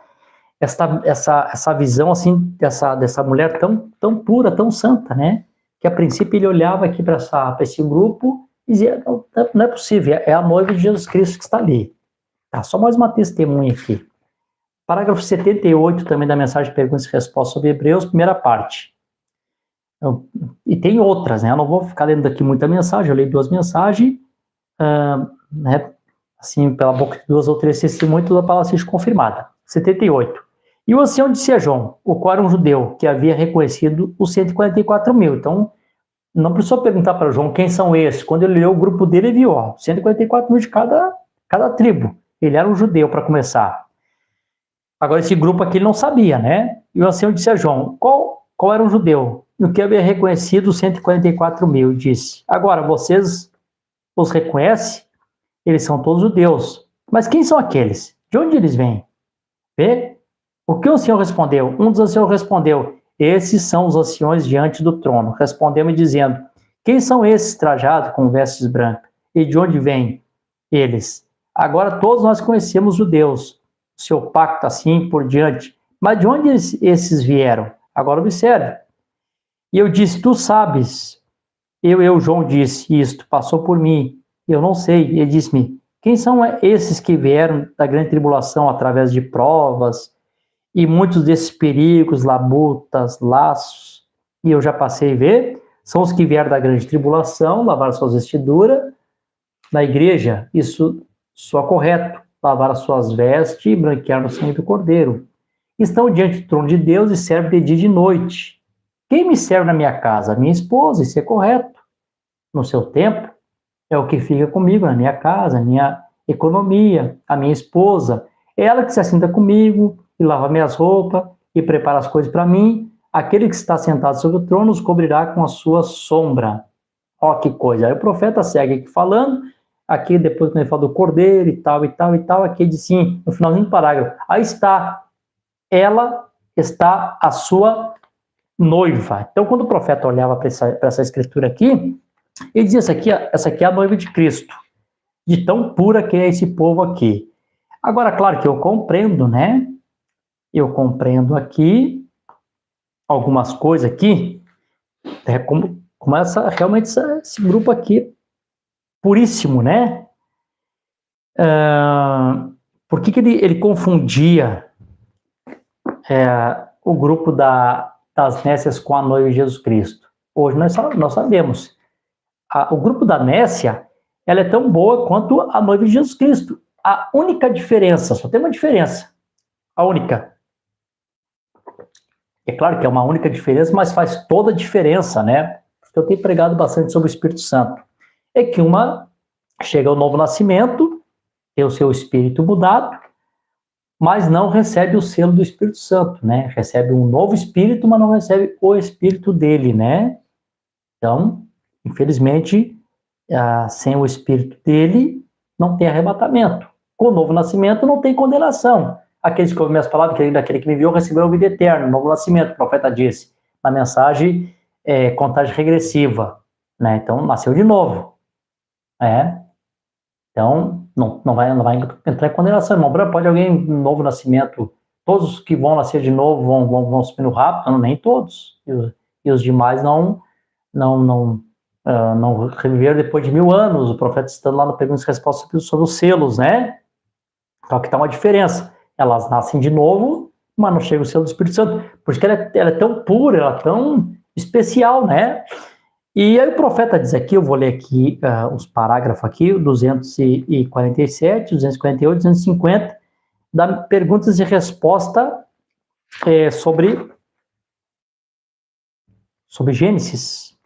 visão assim dessa mulher tão pura, tão santa, né? Que a princípio ele olhava aqui para esse grupo e dizia: não é possível, é a noiva de Jesus Cristo que está ali. Tá, só mais uma testemunha aqui. Parágrafo 78 também da mensagem de perguntas e respostas sobre Hebreus, primeira parte. E tem outras, né? Eu não vou ficar lendo aqui muita mensagem, eu leio 2 mensagens, né? Assim, pela boca de 2 ou 3 testemunhos, toda a palavra seja confirmada. 78. E o ancião disse a João, o qual era um judeu, que havia reconhecido os 144 mil. Então, não precisou perguntar para João quem são esses. Quando ele leu o grupo dele, ele viu, 144 mil de cada tribo. Ele era um judeu, para começar. Agora, esse grupo aqui ele não sabia, né? E o ancião disse a João, qual era um judeu? E o que havia reconhecido os 144 mil, disse: agora, vocês os reconhecem? Eles são todos judeus. Mas quem são aqueles? De onde eles vêm? Vê? O que o ancião respondeu? Um dos anciãos respondeu: esses são os anciões diante do trono. Respondeu-me dizendo: quem são esses trajados com vestes brancas? E de onde vêm eles? Agora todos nós conhecemos judeus, o seu pacto assim por diante. Mas de onde esses vieram? Agora observe. E eu disse: tu sabes. João, disse isto, passou por mim. Eu não sei. Ele disse-me: quem são esses que vieram da grande tribulação através de provas e muitos desses perigos, labutas, laços? E eu já passei a ver. São os que vieram da grande tribulação, lavaram suas vestiduras na igreja. Isso soa correto. Lavaram suas vestes e branquearam o sangue do Cordeiro. Estão diante do trono de Deus e servem de dia e de noite. Quem me serve na minha casa? Minha esposa. Isso é correto. No seu tempo, é o que fica comigo na minha casa, a minha economia, a minha esposa. É ela que se assenta comigo e lava minhas roupas e prepara as coisas para mim. Aquele que está sentado sobre o trono os cobrirá com a sua sombra. Ó, que coisa. Aí o profeta segue aqui falando, aqui depois quando ele fala do Cordeiro e tal, aqui ele diz sim, no finalzinho do parágrafo, aí está, ela está a sua noiva. Então, quando o profeta olhava para essa escritura aqui, ele dizia: essa aqui é a noiva de Cristo, de tão pura que é esse povo aqui. Agora, claro que eu compreendo, né? Eu compreendo aqui algumas coisas aqui, como realmente esse grupo aqui, puríssimo, né? Por que ele confundia o grupo das nécias com a noiva de Jesus Cristo? Hoje nós sabemos. O grupo da nécia, ela é tão boa quanto a noiva de Jesus Cristo. A única diferença, só tem uma diferença, a única. É claro que é uma única diferença, mas faz toda a diferença, né? Eu tenho pregado bastante sobre o Espírito Santo. É que uma chega ao novo nascimento, tem o seu espírito mudado, mas não recebe o selo do Espírito Santo, né? Recebe um novo espírito, mas não recebe o espírito dele, né? Então, infelizmente, sem o espírito dele, não tem arrebatamento. Com o novo nascimento, não tem condenação. Aqueles que ouvem minhas palavras, daquele que me enviou, receberão a vida eterna, novo nascimento, o profeta disse, na mensagem contagem regressiva, né? Então, nasceu de novo. Então, não vai entrar em condenação. Irmão, pode alguém, novo nascimento, todos que vão nascer de novo vão subindo rápido? Não, nem todos. E os demais não reviveram depois de 1000 anos, o profeta estando lá no Perguntas e Respostas sobre os selos, né? Então aqui está uma diferença. Elas nascem de novo, mas não chega o selo do Espírito Santo, porque ela é tão pura, ela é tão especial, né? E aí o profeta diz aqui, eu vou ler aqui os parágrafos aqui, 247, 248, 250, dá perguntas e respostas sobre Gênesis.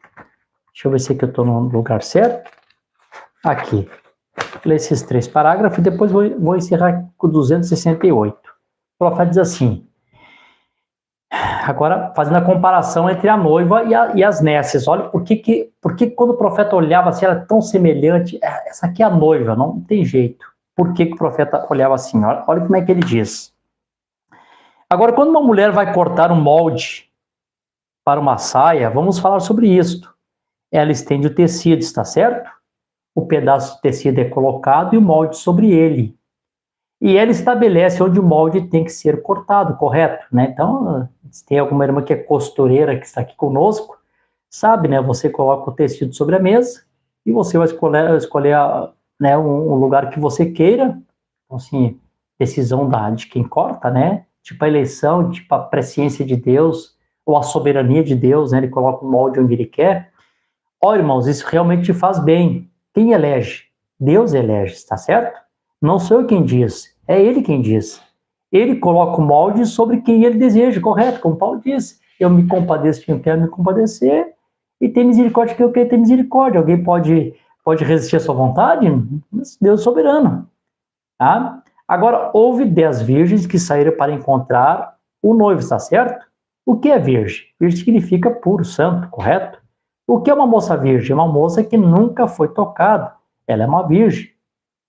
Deixa eu ver se aqui eu estou no lugar certo. Aqui. Vou ler esses 3 parágrafos e depois vou encerrar com 268. O profeta diz assim, agora fazendo a comparação entre a noiva e as nécias. Olha, por que quando o profeta olhava assim, ela é tão semelhante, essa aqui é a noiva, não tem jeito. Por que o profeta olhava assim? Olha como é que ele diz. Agora, quando uma mulher vai cortar um molde para uma saia, vamos falar sobre isto. Ela estende o tecido, está certo? O pedaço de tecido é colocado e o molde sobre ele. E ela estabelece onde o molde tem que ser cortado, correto? Né? Então, se tem alguma irmã que é costureira que está aqui conosco, sabe, né? Você coloca o tecido sobre a mesa e você vai escolher né, um lugar que você queira. Então, assim, decisão de quem corta, né? Tipo a eleição, tipo a presciência de Deus, ou a soberania de Deus, né? Ele coloca o molde onde ele quer. Ó, irmãos, isso realmente te faz bem. Quem elege? Deus elege, está certo? Não sou eu quem diz, é ele quem diz. Ele coloca o molde sobre quem ele deseja, correto? Como Paulo disse, eu me compadeço de quem eu quero me compadecer e tem misericórdia de quem eu quero ter misericórdia. Alguém pode resistir à sua vontade? Deus é soberano. Tá? Agora, houve 10 virgens que saíram para encontrar o noivo, está certo? O que é virgem? Virgem significa puro, santo, correto? O que é uma moça virgem? É uma moça que nunca foi tocada. Ela é uma virgem.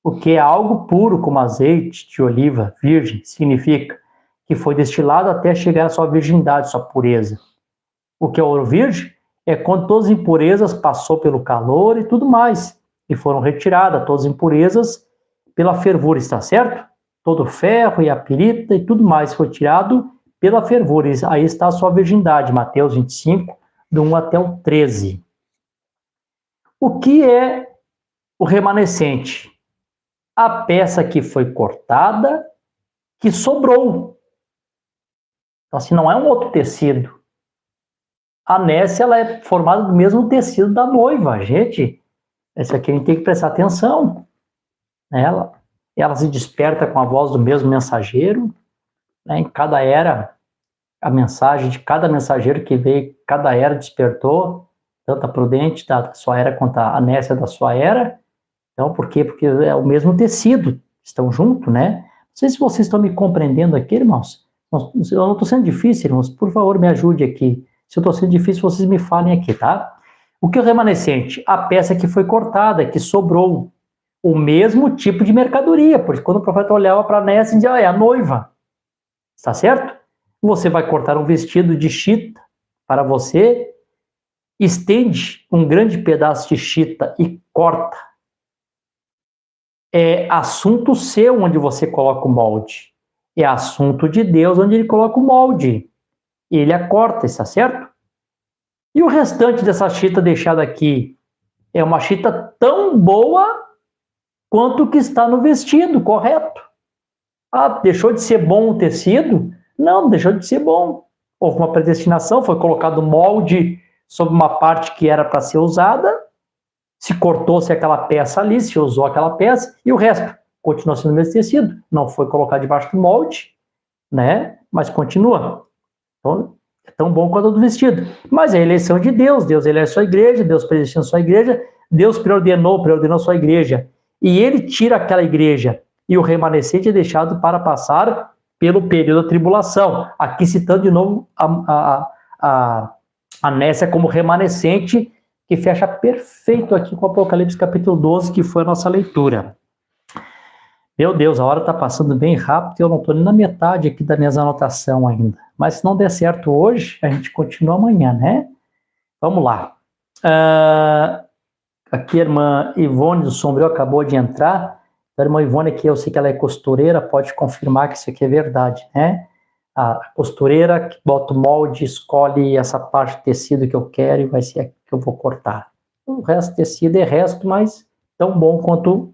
O que é algo puro, como azeite de oliva virgem, significa que foi destilado até chegar à sua virgindade, sua pureza. O que é ouro virgem? É quando todas as impurezas passou pelo calor e tudo mais, e foram retiradas todas as impurezas pela fervura, está certo? Todo o ferro e a pirita e tudo mais foi tirado pela fervura. Aí está a sua virgindade, Mateus 25, do 1 até o 13. O que é o remanescente? A peça que foi cortada, que sobrou. Então, assim, não é um outro tecido. A nécia, ela é formada do mesmo tecido da noiva. Gente, essa aqui a gente tem que prestar atenção. Ela se desperta com a voz do mesmo mensageiro. Né? Em cada era, a mensagem de cada mensageiro que veio, cada era despertou, tanto a prudente da sua era quanto a nécia da sua era. Então, por quê? Porque é o mesmo tecido, estão juntos, né? Não sei se vocês estão me compreendendo aqui, irmãos. Eu não estou sendo difícil, irmãos, por favor, me ajude aqui. Se eu estou sendo difícil, vocês me falem aqui, tá? O que é o remanescente? A peça que foi cortada, que sobrou. O mesmo tipo de mercadoria, porque quando o profeta olhava para a nécia, dizia, é a noiva. Está certo? Você vai cortar um vestido de chita para você, estende um grande pedaço de chita e corta. É assunto seu onde você coloca o molde. É assunto de Deus onde ele coloca o molde. E ele a corta, está certo? E o restante dessa chita deixada aqui é uma chita tão boa quanto o que está no vestido, correto? Ah, deixou de ser bom o tecido? Não, deixou de ser bom. Houve uma predestinação, foi colocado molde sobre uma parte que era para ser usada, se cortou-se aquela peça ali, se usou aquela peça, e o resto continua sendo o mesmo tecido. Não foi colocado debaixo do molde, né? Mas continua. Então, é tão bom quanto o do vestido. Mas é a eleição de Deus. Deus elege a sua igreja, Deus predestina a sua igreja, Deus preordenou a sua igreja. E ele tira aquela igreja e o remanescente é deixado para passar pelo período da tribulação. Aqui citando de novo a nécia como remanescente, que fecha perfeito aqui com o Apocalipse capítulo 12, que foi a nossa leitura. Meu Deus, a hora está passando bem rápido e eu não estou nem na metade aqui das minhas anotações ainda. Mas se não der certo hoje, a gente continua amanhã, né? Vamos lá. Aqui a irmã Ivone do Sombrio acabou de entrar. A irmã Ivone aqui, eu sei que ela é costureira, pode confirmar que isso aqui é verdade, né? A costureira que bota o molde, escolhe essa parte do tecido que eu quero e vai ser a que eu vou cortar. O resto do tecido é resto, mas tão bom quanto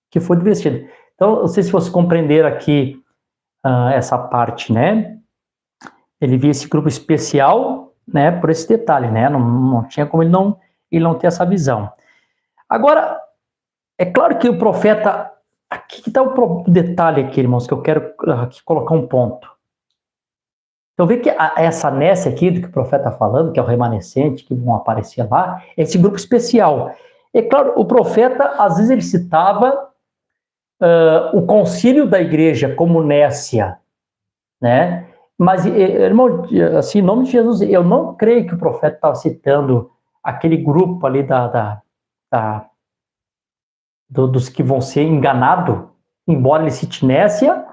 que foi do vestido. Então, não sei se vocês compreenderam aqui essa parte, né? ele via esse grupo especial, né, por esse detalhe, né, não tinha como ele não ter essa visão. Agora, é claro que o profeta, aqui que está o detalhe aqui, irmãos, que eu quero aqui colocar um ponto. Então, vê que essa Nesse aqui, do que o profeta está falando, que é o remanescente, que vão aparecer lá, é esse grupo especial. É claro, o profeta, às vezes, ele citava o concílio da igreja como Nécia, né? Mas, irmão, assim, em nome de Jesus, eu não creio que o profeta estava citando aquele grupo ali dos que vão ser enganados, embora ele cite Nécia,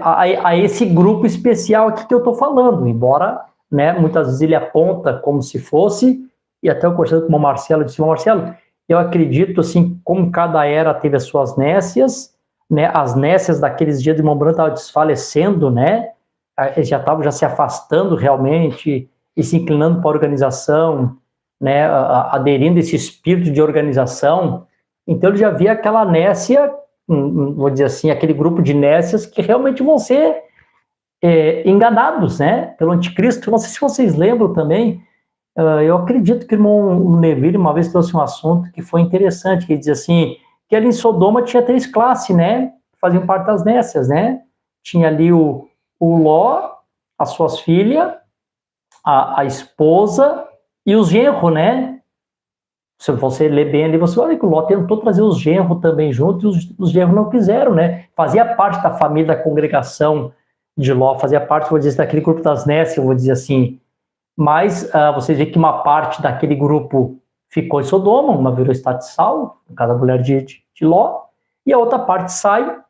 a esse grupo especial aqui que eu estou falando, embora, né, muitas vezes ele aponta como se fosse, e até eu conversando com o Marcelo, disse, Marcelo, eu acredito, assim, como cada era teve as suas nécias, né, as nécias daqueles dias de Irmão Branco estavam desfalecendo, né, eles já estavam se afastando realmente e se inclinando para a organização, né, aderindo a esse espírito de organização. Então ele já via aquela nécia, vou dizer assim, aquele grupo de nécias que realmente vão ser enganados, né, pelo anticristo. Não sei se vocês lembram também, eu acredito que o irmão Neville uma vez trouxe um assunto que foi interessante, que dizia assim, que ali em Sodoma tinha 3 classes, né, que faziam parte das nécias, né, tinha ali o Ló, as suas filhas, a esposa e os genros, né, se você ler bem ali, você vai ver que o Ló tentou trazer os genros também junto, e os genros não quiseram, né? Fazia parte da família, da congregação de Ló, fazia parte, vou dizer, daquele grupo das nécias, vou dizer assim. Mas vocês veem que uma parte daquele grupo ficou em Sodoma, uma virou estado de sal, no caso a mulher de Ló, e a outra parte sai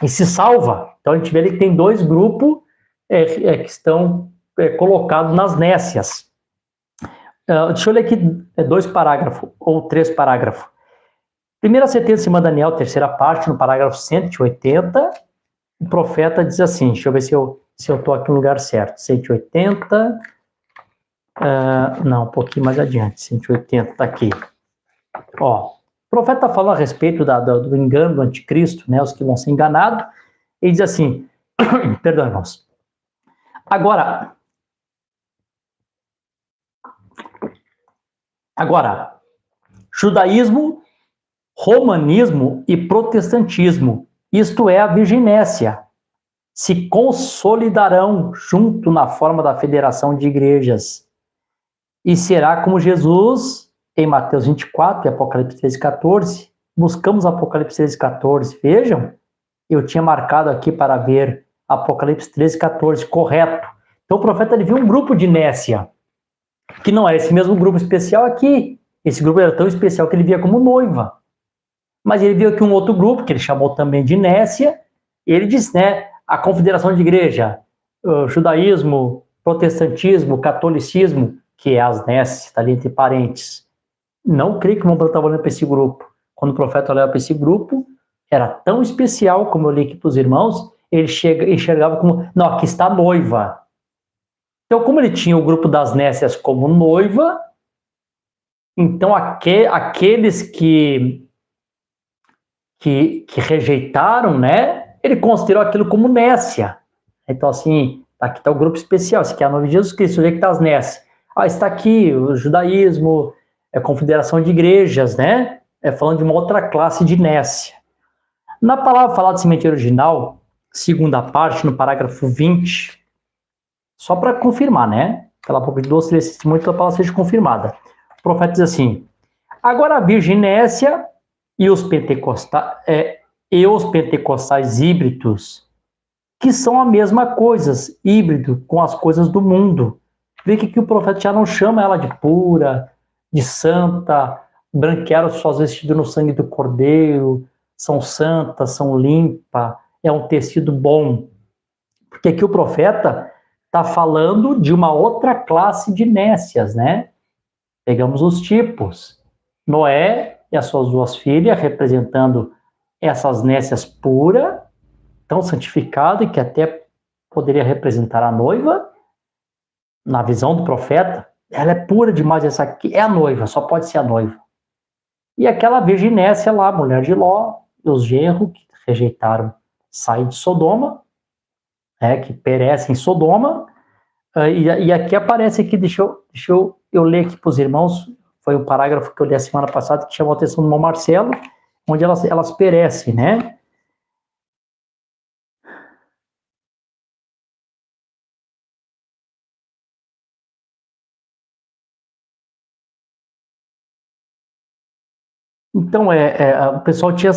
e se salva. Então a gente vê ali que tem 2 grupos que estão colocados nas nécias. Deixa eu ler aqui 2 parágrafos, ou 3 parágrafos. Primeira sentença de Daniel, terceira parte, no parágrafo 180, o profeta diz assim, deixa eu ver se eu estou aqui no lugar certo, 180, não, um pouquinho mais adiante, 180, está aqui. Ó, o profeta está falando a respeito do engano do anticristo, né, os que vão ser enganados, ele diz assim, perdão, irmãos, Agora, judaísmo, romanismo e protestantismo, isto é a virginécia, se consolidarão junto na forma da federação de igrejas. E será como Jesus, em Mateus 24 e Apocalipse 13:14, buscamos Apocalipse 13:14, vejam, eu tinha marcado aqui para ver Apocalipse 13:14, correto. Então o profeta ele viu um grupo de Nécia, que não é esse mesmo grupo especial aqui. Esse grupo era tão especial que ele via como noiva. Mas ele viu aqui um outro grupo, que ele chamou também de Nécia, e ele diz, né, a confederação de igreja, o judaísmo, protestantismo, catolicismo, que é as Nécias, está ali entre parênteses. Não creio que o irmão estava olhando para esse grupo. Quando o profeta olhava para esse grupo, era tão especial, como eu li aqui para os irmãos, ele enxergava como, não, aqui está a noiva. Então, como ele tinha o grupo das nécias como noiva, então aqueles que rejeitaram, né, ele considerou aquilo como nécia. Então, assim, aqui está o grupo especial, esse aqui é a noiva de Jesus Cristo, onde é que está as nécias? Está aqui o judaísmo, a confederação de igrejas, né, falando de uma outra classe de nécia. Na palavra falada de semente original, segunda parte, no parágrafo 20, só para confirmar, né? Pela boca de 2, 3 testemunhos, que a palavra seja confirmada. O profeta diz assim, agora a virginécia e os pentecostais híbridos, que são a mesma coisa, híbrido com as coisas do mundo. Vê que aqui o profeta já não chama ela de pura, de santa, branquearam suas vestidos no sangue do cordeiro, são santas, são limpas, é um tecido bom. Porque aqui o profeta está falando de uma outra classe de nécias, né? Pegamos os tipos. Noé e as suas 2 filhas, representando essas nécias puras, tão santificada e que até poderia representar a noiva, na visão do profeta, ela é pura demais, essa aqui é a noiva, só pode ser a noiva. E aquela virginécia lá, mulher de Ló, e os genros que rejeitaram sair de Sodoma, que perecem em Sodoma, E aqui aparece aqui, deixa eu ler aqui para os irmãos, foi um parágrafo que eu li a semana passada que chamou a atenção do irmão Marcelo, onde elas perecem, né? Então, o pessoal tinha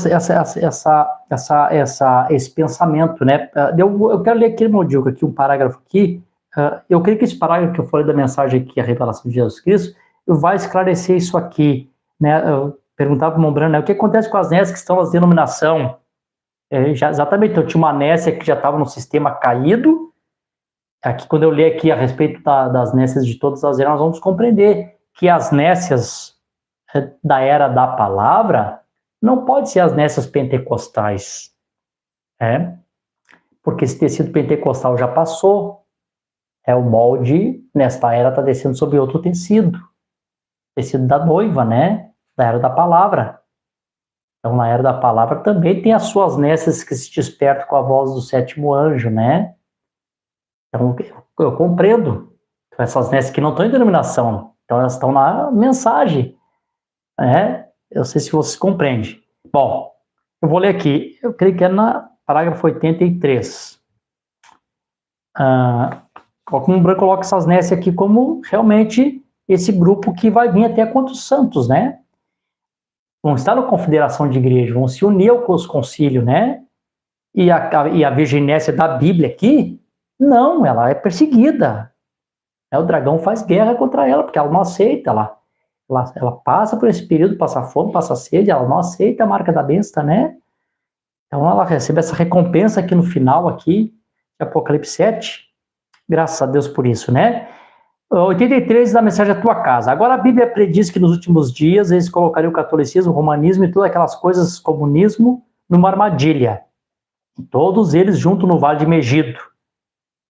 esse pensamento, né? Eu quero ler aqui, irmão Dilco, aqui um parágrafo aqui. Eu creio que esse parágrafo que eu falei da mensagem aqui, a revelação de Jesus Cristo, vai esclarecer isso aqui, né? Eu perguntava para o irmão Brano, né, o que acontece com as NES que estão nas denominação? Exatamente, então tinha uma NES que já estava no sistema caído. Aqui, quando eu ler aqui a respeito das nécias de todas as eras, nós vamos compreender que as nécias da era da palavra não pode ser as nécias pentecostais, porque esse tecido pentecostal já passou, o molde nesta era está descendo sobre outro tecido da noiva, né, da era da palavra. Então, na era da palavra também tem as suas nécias que se despertam com a voz do sétimo anjo, né? Então, eu compreendo. Então, essas nécias que não estão em denominação, então elas estão na mensagem, né? Eu sei se você compreende. Bom, eu vou ler aqui. Eu creio que é na parágrafo 83. O Branco coloca essas nécias aqui como realmente esse grupo que vai vir até contra os santos, né? Vão estar na confederação de igreja, vão se unir aos concílios, né? E a virginécia da Bíblia aqui, não, ela é perseguida. O dragão faz guerra contra ela, porque ela não aceita, ela passa por esse período, passa fome, passa sede, ela não aceita a marca da besta, né? Então ela recebe essa recompensa aqui no final, aqui, de Apocalipse 7, graças a Deus por isso, né? 83 da mensagem à tua casa. Agora a Bíblia prediz que nos últimos dias eles colocariam o catolicismo, o romanismo e todas aquelas coisas, comunismo, numa armadilha. E todos eles juntos no vale de Megido.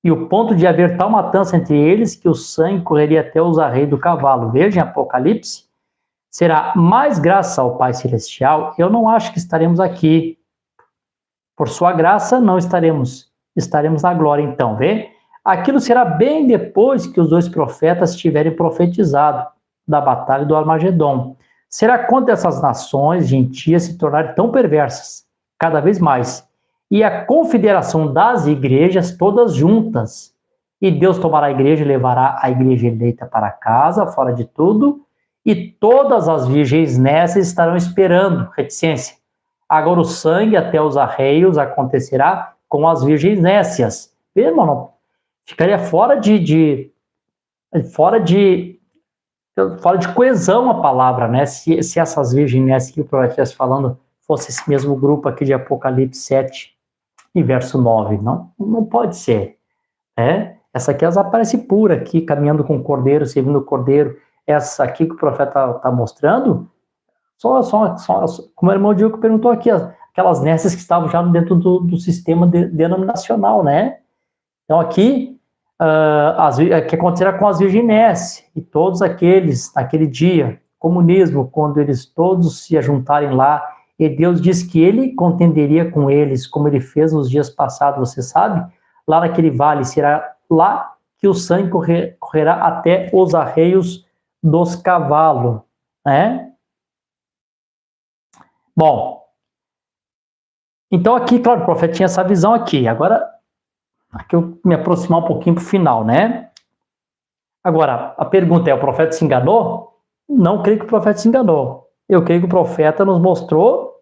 E o ponto de haver tal matança entre eles que o sangue correria até os arreios do cavalo. Veja em Apocalipse, será mais graça ao Pai Celestial. Eu não acho que estaremos aqui. Por sua graça, não estaremos. Estaremos na glória, então, vê? Aquilo será bem depois que os dois profetas tiverem profetizado da batalha do Armagedon. Será quando essas nações gentias se tornarem tão perversas, cada vez mais, e a confederação das igrejas todas juntas. E Deus tomará a igreja e levará a igreja eleita para casa, fora de tudo, e todas as virgens nessas estarão esperando, reticência. Agora o sangue até os arreios acontecerá com as virgens nécias. Vê, irmão, ficaria fora de coesão a palavra, né? Se essas virgens nécias que o profeta estivesse falando fosse esse mesmo grupo aqui de Apocalipse 7 e verso 9. Não pode ser. Essa aqui elas aparece pura aqui, caminhando com o cordeiro, servindo o cordeiro. Essa aqui que o profeta está mostrando, como o irmão Diogo perguntou aqui, aquelas nécias que estavam já dentro do sistema denominacional, né? Então aqui, que acontecerá com as virginés e todos aqueles, naquele dia, comunismo, quando eles todos se ajuntarem lá, e Deus diz que ele contenderia com eles, como ele fez nos dias passados, você sabe? Lá naquele vale, será lá que o sangue correrá até os arreios dos cavalos, né? Bom, então aqui, claro, o profeta tinha essa visão aqui. Agora, aqui eu me aproximar um pouquinho para o final, né? Agora, a pergunta é, o profeta se enganou? Não creio que o profeta se enganou. Eu creio que o profeta nos mostrou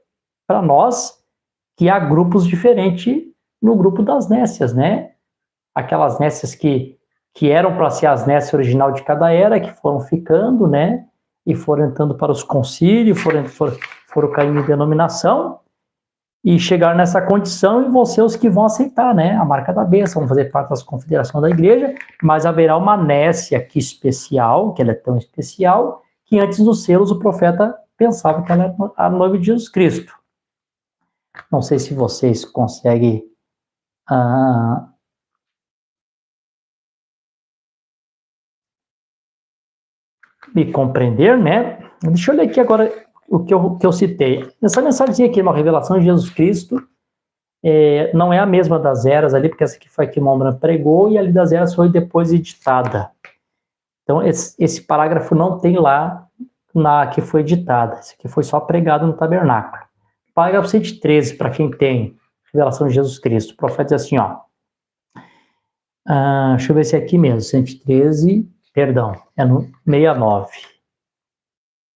para nós que há grupos diferentes no grupo das nécias, né? Aquelas nécias que eram para ser as nécias original de cada era, que foram ficando, né? E foram entrando para os concílios, foram caindo em denominação, e chegaram nessa condição e vão ser os que vão aceitar, né? A marca da bênção, vão fazer parte das confederações da igreja, mas haverá uma nécia aqui especial, que ela é tão especial, que antes dos selos o profeta pensava que ela era a noiva de Jesus Cristo. Não sei se vocês conseguem me compreender, né? Deixa eu ler aqui agora o que eu citei. Essa mensagem aqui é uma revelação de Jesus Cristo, não é a mesma das eras ali, porque essa aqui foi a que Mombrand pregou, e ali das eras foi depois editada. Então, esse parágrafo não tem lá na que foi editada. Esse aqui foi só pregado no tabernáculo. Parágrafo 113, para quem tem revelação de Jesus Cristo. O profeta diz assim, ó. Deixa eu ver se é aqui mesmo. 113, perdão, é no 69.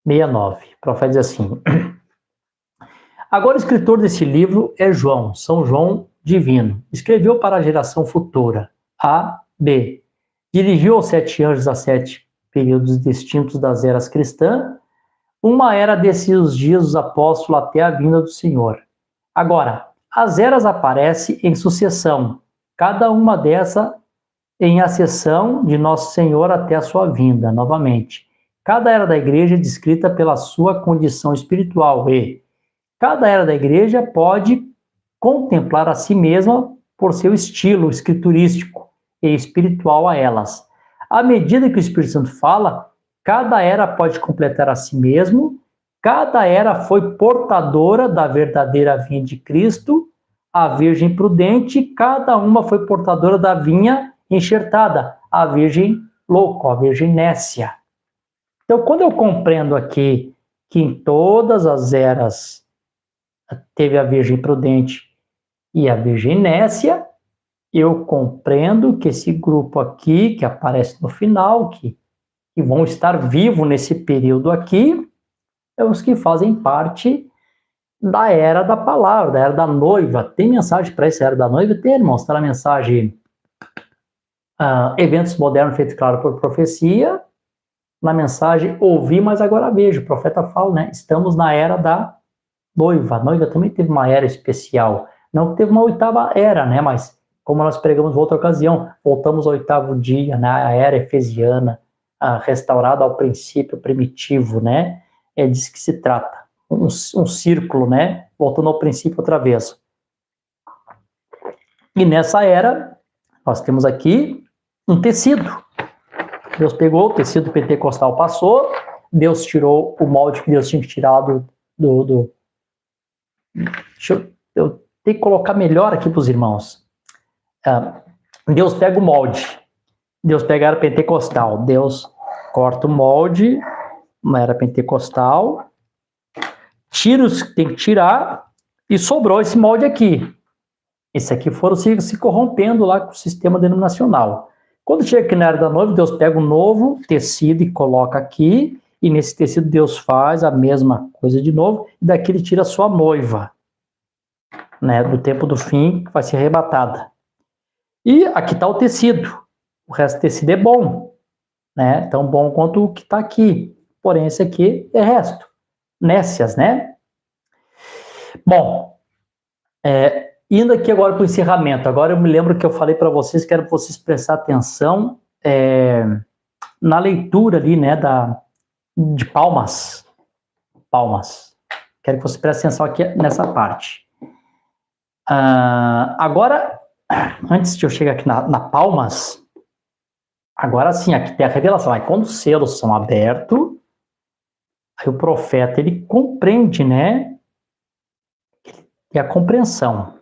69. O profeta diz assim. Agora o escritor desse livro é João, São João Divino. Escreveu para a geração futura. A. B. Dirigiu aos 7 anjos a 7 períodos distintos das eras cristãs, uma era desses dias dos apóstolos até a vinda do Senhor. Agora, as eras aparecem em sucessão, cada uma dessa em acessão de Nosso Senhor até a sua vinda, novamente. Cada era da igreja é descrita pela sua condição espiritual e cada era da igreja pode contemplar a si mesma por seu estilo escriturístico e espiritual a elas. À medida que o Espírito Santo fala, cada era pode completar a si mesmo, cada era foi portadora da verdadeira vinha de Cristo, a Virgem prudente, cada uma foi portadora da vinha enxertada, a Virgem louca, a Virgem nécia. Então, quando eu compreendo aqui que em todas as eras teve a Virgem prudente e a Virgem nécia, eu compreendo que esse grupo aqui, que aparece no final, que vão estar vivos nesse período aqui, é os que fazem parte da era da palavra, da era da noiva. Tem mensagem para essa era da noiva? Tem, irmãos. Está na mensagem Eventos Modernos Feitos Claro por Profecia, na mensagem Ouvi, mas agora vejo. O profeta fala, né? Estamos na era da noiva. A noiva também teve uma era especial. Não teve uma 8ª era, né? Mas, como nós pregamos em outra ocasião, voltamos ao 8º dia, né? A era efesiana, restaurada ao princípio primitivo, né? É disso que se trata. Um círculo, né? Voltando ao princípio outra vez. E nessa era, nós temos aqui um tecido. Deus pegou o tecido pentecostal, passou, Deus tirou o molde que Deus tinha que tirar do... Eu tenho que colocar melhor aqui para os irmãos. Deus pega o molde. Deus pega a era pentecostal. Deus corta o molde, uma era pentecostal, tira os que tem que tirar e sobrou esse molde aqui. Esse aqui foram se corrompendo lá com o sistema denominacional. Quando chega aqui na era da noiva, Deus pega um novo tecido e coloca aqui, e nesse tecido Deus faz a mesma coisa de novo, e daqui ele tira a sua noiva, né, do tempo do fim, que vai ser arrebatada. E aqui está o tecido. O resto do tecido é bom, né, tão bom quanto o que está aqui. Porém, esse aqui é resto. Nécias, né? Bom, indo aqui agora para o encerramento. Agora eu me lembro que eu falei para vocês, quero que vocês prestem atenção na leitura ali, né, de Palmas. Palmas. Quero que vocês prestem atenção aqui nessa parte. Agora, antes de eu chegar aqui na Palmas, agora sim, aqui tem a revelação. Aí quando os selos são abertos, aí o profeta, ele compreende, né? E a compreensão.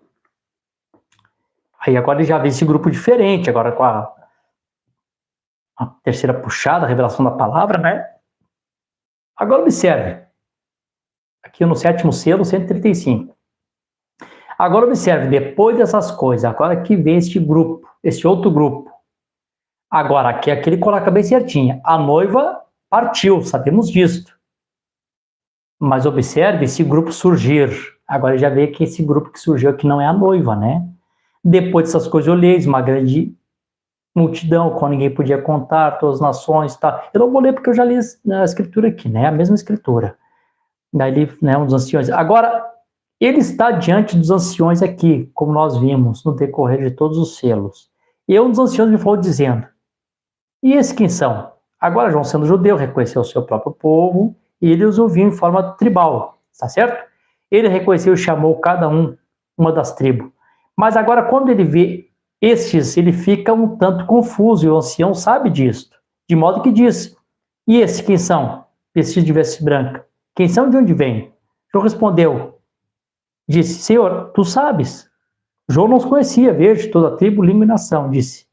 Aí agora ele já vê esse grupo diferente, agora com a terceira puxada, a revelação da palavra, né? Agora observe. Aqui no 7º selo, 135. Agora observe, depois dessas coisas, agora que vem este grupo, este outro grupo. Agora, aqui ele coloca bem certinho. A noiva partiu, sabemos disso. Mas observe esse grupo surgir. Agora já vê que esse grupo que surgiu aqui não é a noiva, né? Depois dessas coisas, olhei uma grande multidão, quando ninguém podia contar, todas as nações e tal. Eu não vou ler porque eu já li a escritura aqui, né? A mesma escritura. Daí, né, um dos anciões. Agora, ele está diante dos anciões aqui, como nós vimos no decorrer de todos os selos. E um dos anciões me falou dizendo, e esses quem são? Agora, João, sendo judeu, reconheceu o seu próprio povo, e ele os ouviu em forma tribal, tá certo? Ele reconheceu e chamou cada uma das tribos. Mas agora, quando ele vê estes, ele fica um tanto confuso, e o ancião sabe disso. De modo que diz, e esses quem são? Vestidos de veste branca. Quem são, de onde vêm? João respondeu, disse, Senhor, tu sabes. João não os conhecia, veja, toda a tribo, língua e nação, disse.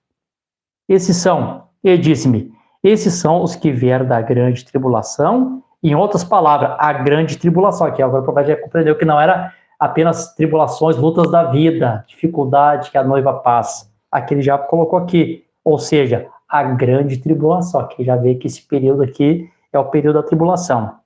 Ele disse-me, esses são os que vieram da grande tribulação, em outras palavras, a grande tribulação, que agora o profeta já compreendeu que não era apenas tribulações, lutas da vida, dificuldade que a noiva passa. Aqui ele já colocou aqui, ou seja, a grande tribulação, aqui já vê que esse período aqui é o período da tribulação.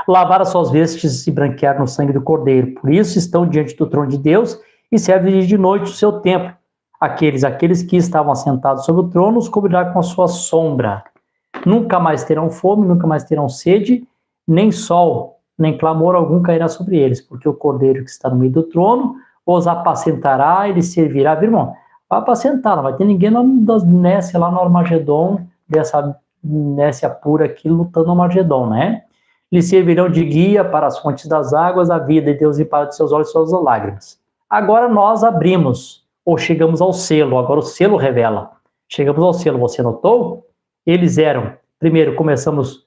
Lavaram suas vestes e branquearam no sangue do Cordeiro, por isso estão diante do trono de Deus e servem de noite o seu templo. Aqueles que estavam assentados sobre o trono os cobrirá com a sua sombra. Nunca mais terão fome, nunca mais terão sede, nem sol, nem clamor algum cairá sobre eles, porque o Cordeiro que está no meio do trono os apacentará, ele servirá. Viu, irmão? Vai apacentar, não vai ter ninguém nessa lá no Armagedon, dessa Nécia pura aqui, lutando no Armagedon, né? Lhes servirão de guia para as fontes das águas, a vida, e Deus limpar de seus olhos suas lágrimas. Agora nós abrimos, ou chegamos ao selo, agora o selo revela. Chegamos ao selo, você notou? Eles eram, primeiro começamos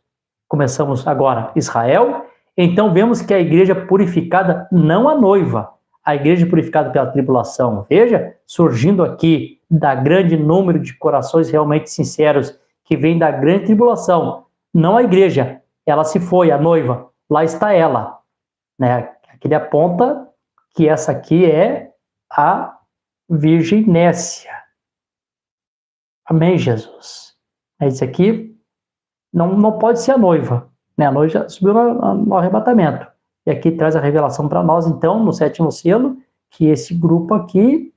agora Israel, então vemos que a igreja purificada, não a noiva, a igreja purificada pela tribulação, veja, surgindo aqui da grande número de corações realmente sinceros, que vem da grande tribulação, não a igreja, ela se foi, a noiva, lá está ela, né? Aqui ele aponta que essa aqui é a Virgem Nécia. Amém, Jesus. Isso aqui não pode ser a noiva, né? A noiva já subiu no arrebatamento. E aqui traz a revelação para nós, então, no 7º selo, que esse grupo aqui,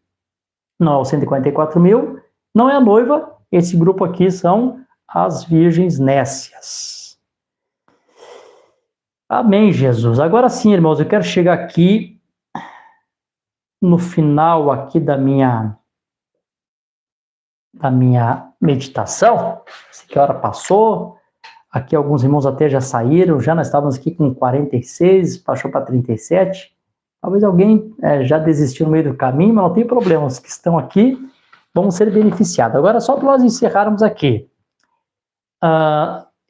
não é os 144 mil, não é a noiva, esse grupo aqui são as virgens nécias. Amém, Jesus. Agora sim, irmãos, eu quero chegar aqui no final aqui da minha meditação. Sei que a hora passou. Aqui alguns irmãos até já saíram, já nós estávamos aqui com 46, passou para 37. Talvez alguém já desistiu no meio do caminho, mas não tem problema. Os que estão aqui vão ser beneficiados. Agora, só para nós encerrarmos aqui.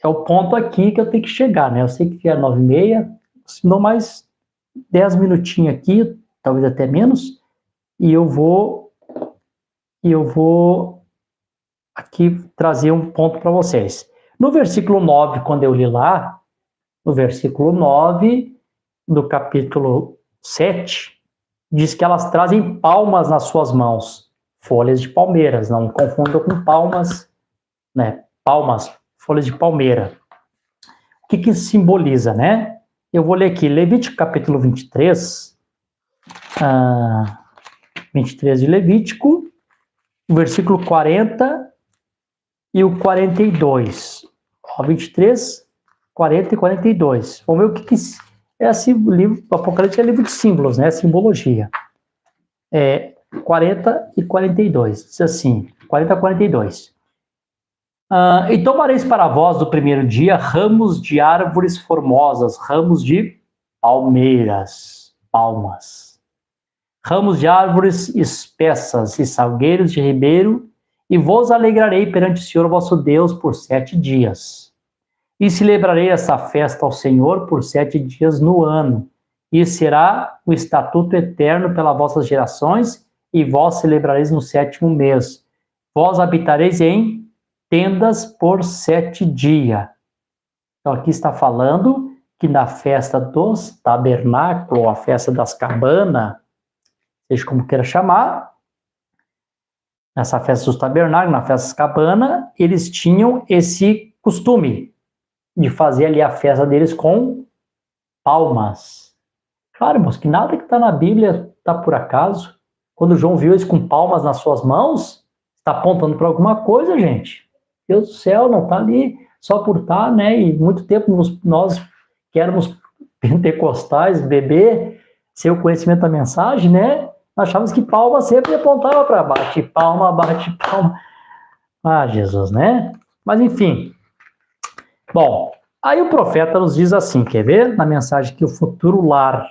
É o ponto aqui que eu tenho que chegar, né? Eu sei que é 9h30, se não mais 10 minutinhos aqui, talvez até menos, e eu vou aqui trazer um ponto para vocês. No versículo 9, quando eu li lá, no versículo 9 do capítulo 7, diz que elas trazem palmas nas suas mãos, folhas de palmeiras, não confundam com palmas, né? Palmas, folhas de palmeira. O que isso simboliza, né? Eu vou ler aqui, Levítico capítulo 23, 23 de Levítico, o versículo 40 e o 42. 23, 40 e 42. Vamos ver o que é esse livro. O Apocalipse é livro de símbolos, né? Simbologia. 40 e 42. Diz assim, 40 a 42. E tomareis para vós do primeiro dia ramos de árvores formosas, ramos de palmeiras, palmas, ramos de árvores espessas e salgueiros de ribeiro, e vos alegrarei perante o Senhor vosso Deus por 7 dias. E celebrarei essa festa ao Senhor por 7 dias no ano, e será o estatuto eterno pelas vossas gerações, e vós celebrareis no 7º mês. Vós habitareis em tendas por 7 dias. Então aqui está falando que na festa dos tabernáculos, a festa das cabanas, seja como queira chamar, nessa festa dos tabernáculos, na festa das cabanas, eles tinham esse costume de fazer ali a festa deles com palmas. Claro, irmãos, que nada que está na Bíblia está por acaso. Quando João viu eles com palmas nas suas mãos, está apontando para alguma coisa, gente. Deus do céu, não está ali só por estar, né? E muito tempo nós que éramos pentecostais, bebê, sem o conhecimento da mensagem, né? Achávamos que palma sempre apontava para baixo. Bate palma. Ah, Jesus, né? Mas enfim. Bom, aí o profeta nos diz assim, quer ver? Na mensagem que o futuro lar,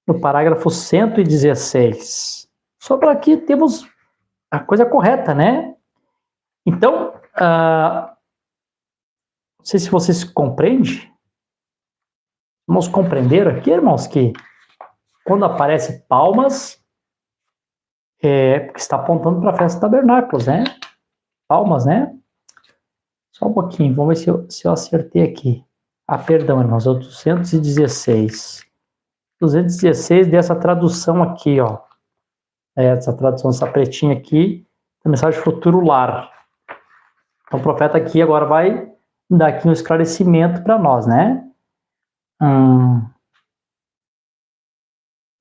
no parágrafo 116. Só para aqui temos a coisa correta, né? Então, não sei se vocês compreendem. Vamos compreender aqui, irmãos, que quando aparece palmas, porque está apontando para a festa dos tabernáculos, né? Palmas, né? Só um pouquinho, vamos ver se eu acertei aqui. Perdão, irmãos, é o 216. 216 dessa tradução aqui, ó. Essa tradução, essa pretinha aqui, a mensagem futuro lar. Então, o profeta aqui agora vai dar aqui um esclarecimento para nós, né?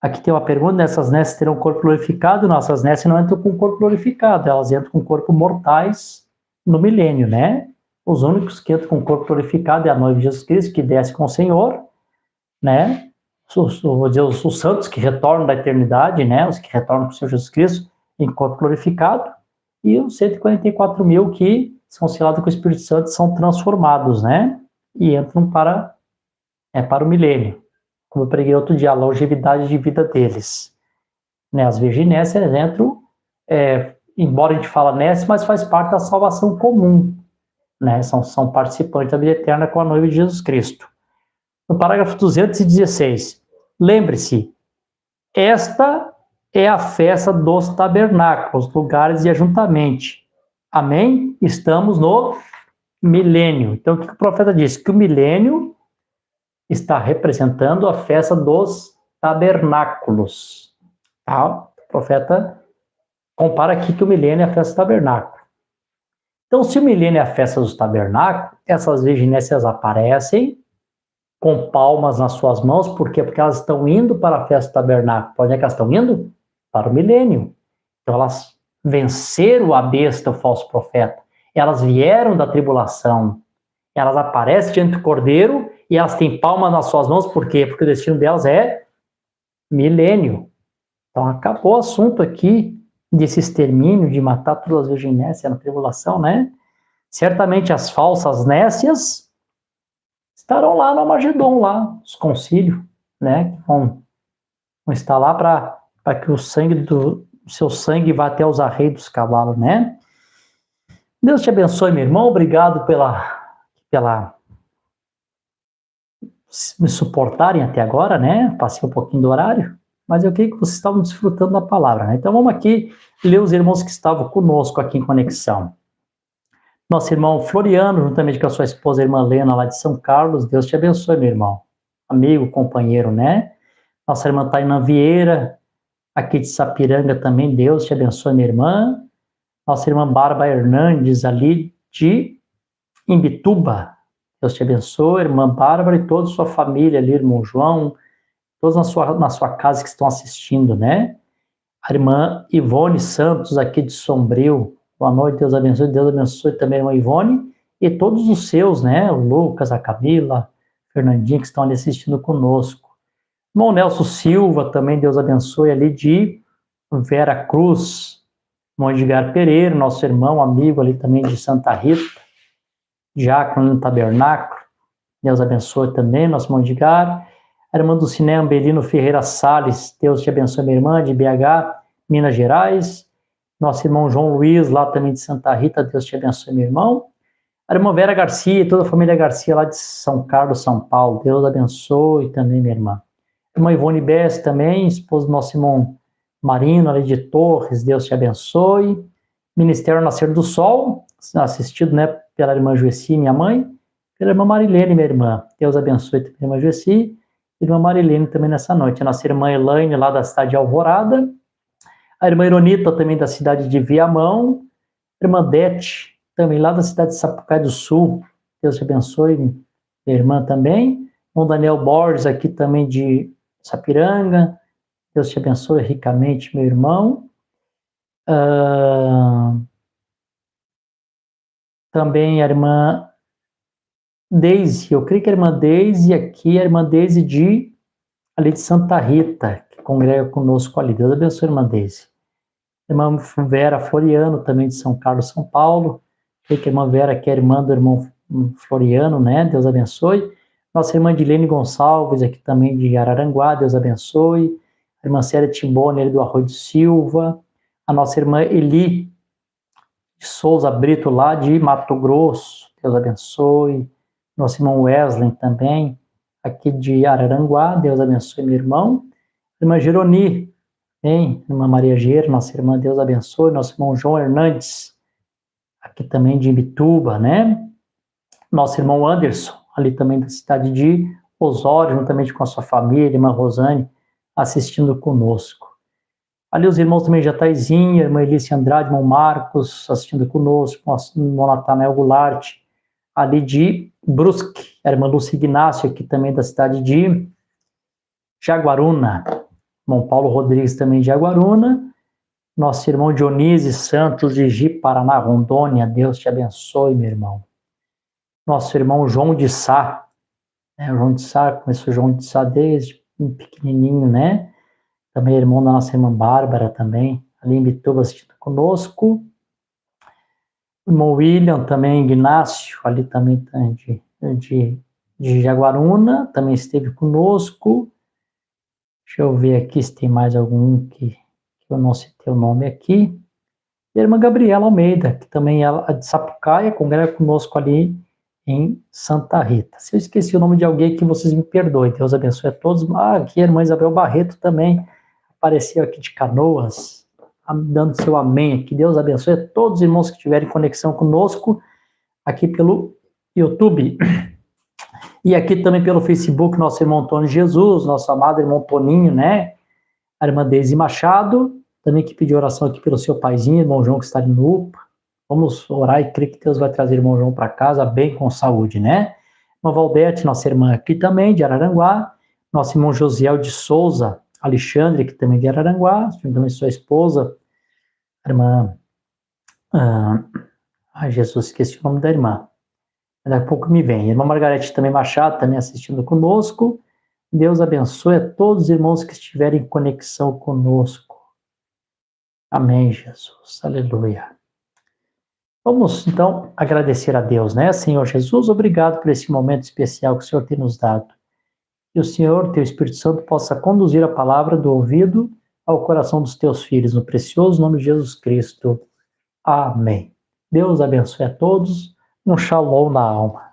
Aqui tem uma pergunta, né? Essas nesses terão corpo glorificado? Nossas nesses não entram com corpo glorificado, elas entram com corpo mortais no milênio, né? Os únicos que entram com corpo glorificado é a noiva de Jesus Cristo, que desce com o Senhor, né? Os santos que retornam da eternidade, né? Os que retornam com o Senhor Jesus Cristo em corpo glorificado, e os 144 mil que são selados com o Espírito Santo são transformados, né? E entram para o milênio. Como eu preguei outro dia, a longevidade de vida deles. Né? As virginés, elas entram, embora a gente fala nesse, mas faz parte da salvação comum. Né? São participantes da vida eterna com a noiva de Jesus Cristo. No parágrafo 216, lembre-se, esta é a festa dos tabernáculos, lugares de ajuntamento. Amém? Estamos no milênio. Então, o que o profeta disse? Que o milênio está representando a festa dos tabernáculos. Tá? O profeta compara aqui que o milênio é a festa do tabernáculo. Então, se o milênio é a festa dos tabernáculos, essas virginésias aparecem com palmas nas suas mãos, por quê? Porque elas estão indo para a festa do tabernáculo. Para onde é que elas estão indo? Para o milênio. Então, elas venceram a besta, o falso profeta. Elas vieram da tribulação. Elas aparecem diante do Cordeiro e elas têm palmas nas suas mãos, por quê? Porque o destino delas é milênio. Então, acabou o assunto aqui desse extermínio, de matar todas as virginésias na tribulação, né? Certamente as falsas nécias estarão lá no Armagedon, lá, os concílios, né? Que vão estar lá para que o seu sangue vá até os arreios dos cavalos, né? Deus te abençoe, meu irmão. Obrigado pela me suportarem até agora, né? Passei um pouquinho do horário, mas eu creio que vocês estavam desfrutando da palavra, né? Então vamos aqui ler os irmãos que estavam conosco aqui em conexão. Nosso irmão Floriano, juntamente com a sua esposa, a irmã Lena, lá de São Carlos. Deus te abençoe, meu irmão. Amigo, companheiro, né? Nossa irmã Tainã Vieira, aqui de Sapiranga também. Deus te abençoe, minha irmã. Nossa irmã Bárbara Hernandes, ali de Imbituba. Deus te abençoe, irmã Bárbara e toda a sua família ali, irmão João, todos na sua casa que estão assistindo, né? A irmã Ivone Santos, aqui de Sombrio. Boa noite, Deus abençoe também a irmã Ivone e todos os seus, né? O Lucas, a Camila, a Fernandinha, que estão ali assistindo conosco. Irmão Nelson Silva, também Deus abençoe, ali de Vera Cruz. Irmão Edgar Pereira, nosso irmão, amigo ali também de Santa Rita. Diácono no Tabernáculo, Deus abençoe também, nosso irmão Edgar. A irmã do cinema, Belino Ferreira Salles, Deus te abençoe, minha irmã, de BH, Minas Gerais. Nosso irmão João Luiz, lá também de Santa Rita, Deus te abençoe, meu irmão. A irmã Vera Garcia e toda a família Garcia, lá de São Carlos, São Paulo, Deus abençoe também, minha irmã. A irmã Ivone Bess também, esposa do nosso irmão Marino, ali de Torres, Deus te abençoe. Ministério Nascer do Sol, assistido, né, pela irmã Juessi, minha mãe, pela irmã Marilene, minha irmã. Deus abençoe também a irmã Juessi, e a irmã Marilene também nessa noite. A nossa irmã Elaine, lá da cidade de Alvorada. A irmã Ironita, também da cidade de Viamão. A irmã Dete, também lá da cidade de Sapucaí do Sul. Deus te abençoe, minha irmã também. O Daniel Borges, aqui também de Sapiranga. Deus te abençoe ricamente, meu irmão. Também a irmã Deise, eu creio que a irmã Deise aqui, a irmã Deise ali de Santa Rita, que congrega conosco ali. Deus abençoe, irmã Deise. A irmã Vera Floriano, também de São Carlos, São Paulo. Creio que a irmã Vera aqui é irmã do irmão Floriano, né? Deus abençoe. Nossa irmã Dilene Gonçalves, aqui também de Araranguá, Deus abençoe. A irmã Célia Timbone, ali do Arroio de Silva. A nossa irmã Eli de Souza Brito, lá de Mato Grosso, Deus abençoe. Nosso irmão Wesley também, aqui de Araranguá, Deus abençoe, meu irmão. A irmã Jeroni, Hein? Irmã Maria Geira, nossa irmã, Deus abençoe. Nosso irmão João Hernandes, aqui também de Imbituba, né? Nosso irmão Anderson, ali também da cidade de Osório, juntamente com a sua família, irmã Rosane, assistindo conosco. Ali os irmãos também Jataizinha, irmã Elícia Andrade, irmão Marcos, assistindo conosco, nosso irmão Natanael Goulart, ali de Brusque, a irmã Lúcia Ignácio, aqui também da cidade de Jaguaruna, irmão Paulo Rodrigues também de Jaguaruna, nosso irmão Dionísio Santos de Ji-Paraná, Rondônia, Deus te abençoe, meu irmão. Nosso irmão João de Sá, né? O João de Sá, conheço o João de Sá desde pequenininho, né? Também irmão da nossa irmã Bárbara também, ali em Bituba assistindo conosco. O irmão William também, Ignácio, ali também de Jaguaruna, também esteve conosco. Deixa eu ver aqui se tem mais algum que eu não citei o nome aqui. E a irmã Gabriela Almeida, que também é de Sapucaia, congrega conosco ali em Santa Rita. Se eu esqueci o nome de alguém que vocês me perdoem, Deus abençoe a todos. Aqui a irmã Isabel Barreto também apareceu aqui de Canoas, dando seu amém aqui. Deus abençoe a todos os irmãos que tiverem conexão conosco aqui pelo YouTube. E aqui também pelo Facebook, nosso irmão Antônio Jesus, nosso amado irmão Toninho, né? A irmã Deise Machado, também que pediu oração aqui pelo seu paizinho, irmão João, que está ali no UPA. Vamos orar e crer que Deus vai trazer o irmão João para casa bem com saúde, né? Irmã Valdete, nossa irmã aqui também, de Araranguá. Nosso irmão Josiel de Souza Alexandre, que também é de Araranguá. Também sua esposa, a irmã... Jesus, esqueci o nome da irmã. Daqui a pouco me vem. Irmã Margarete também Machado, também assistindo conosco. Deus abençoe a todos os irmãos que estiverem em conexão conosco. Amém, Jesus. Aleluia. Vamos, então, agradecer a Deus, né? Senhor Jesus, obrigado por esse momento especial que o Senhor tem nos dado. Que o Senhor, teu Espírito Santo, possa conduzir a palavra do ouvido ao coração dos teus filhos, no precioso nome de Jesus Cristo. Amém. Deus abençoe a todos. Um shalom na alma.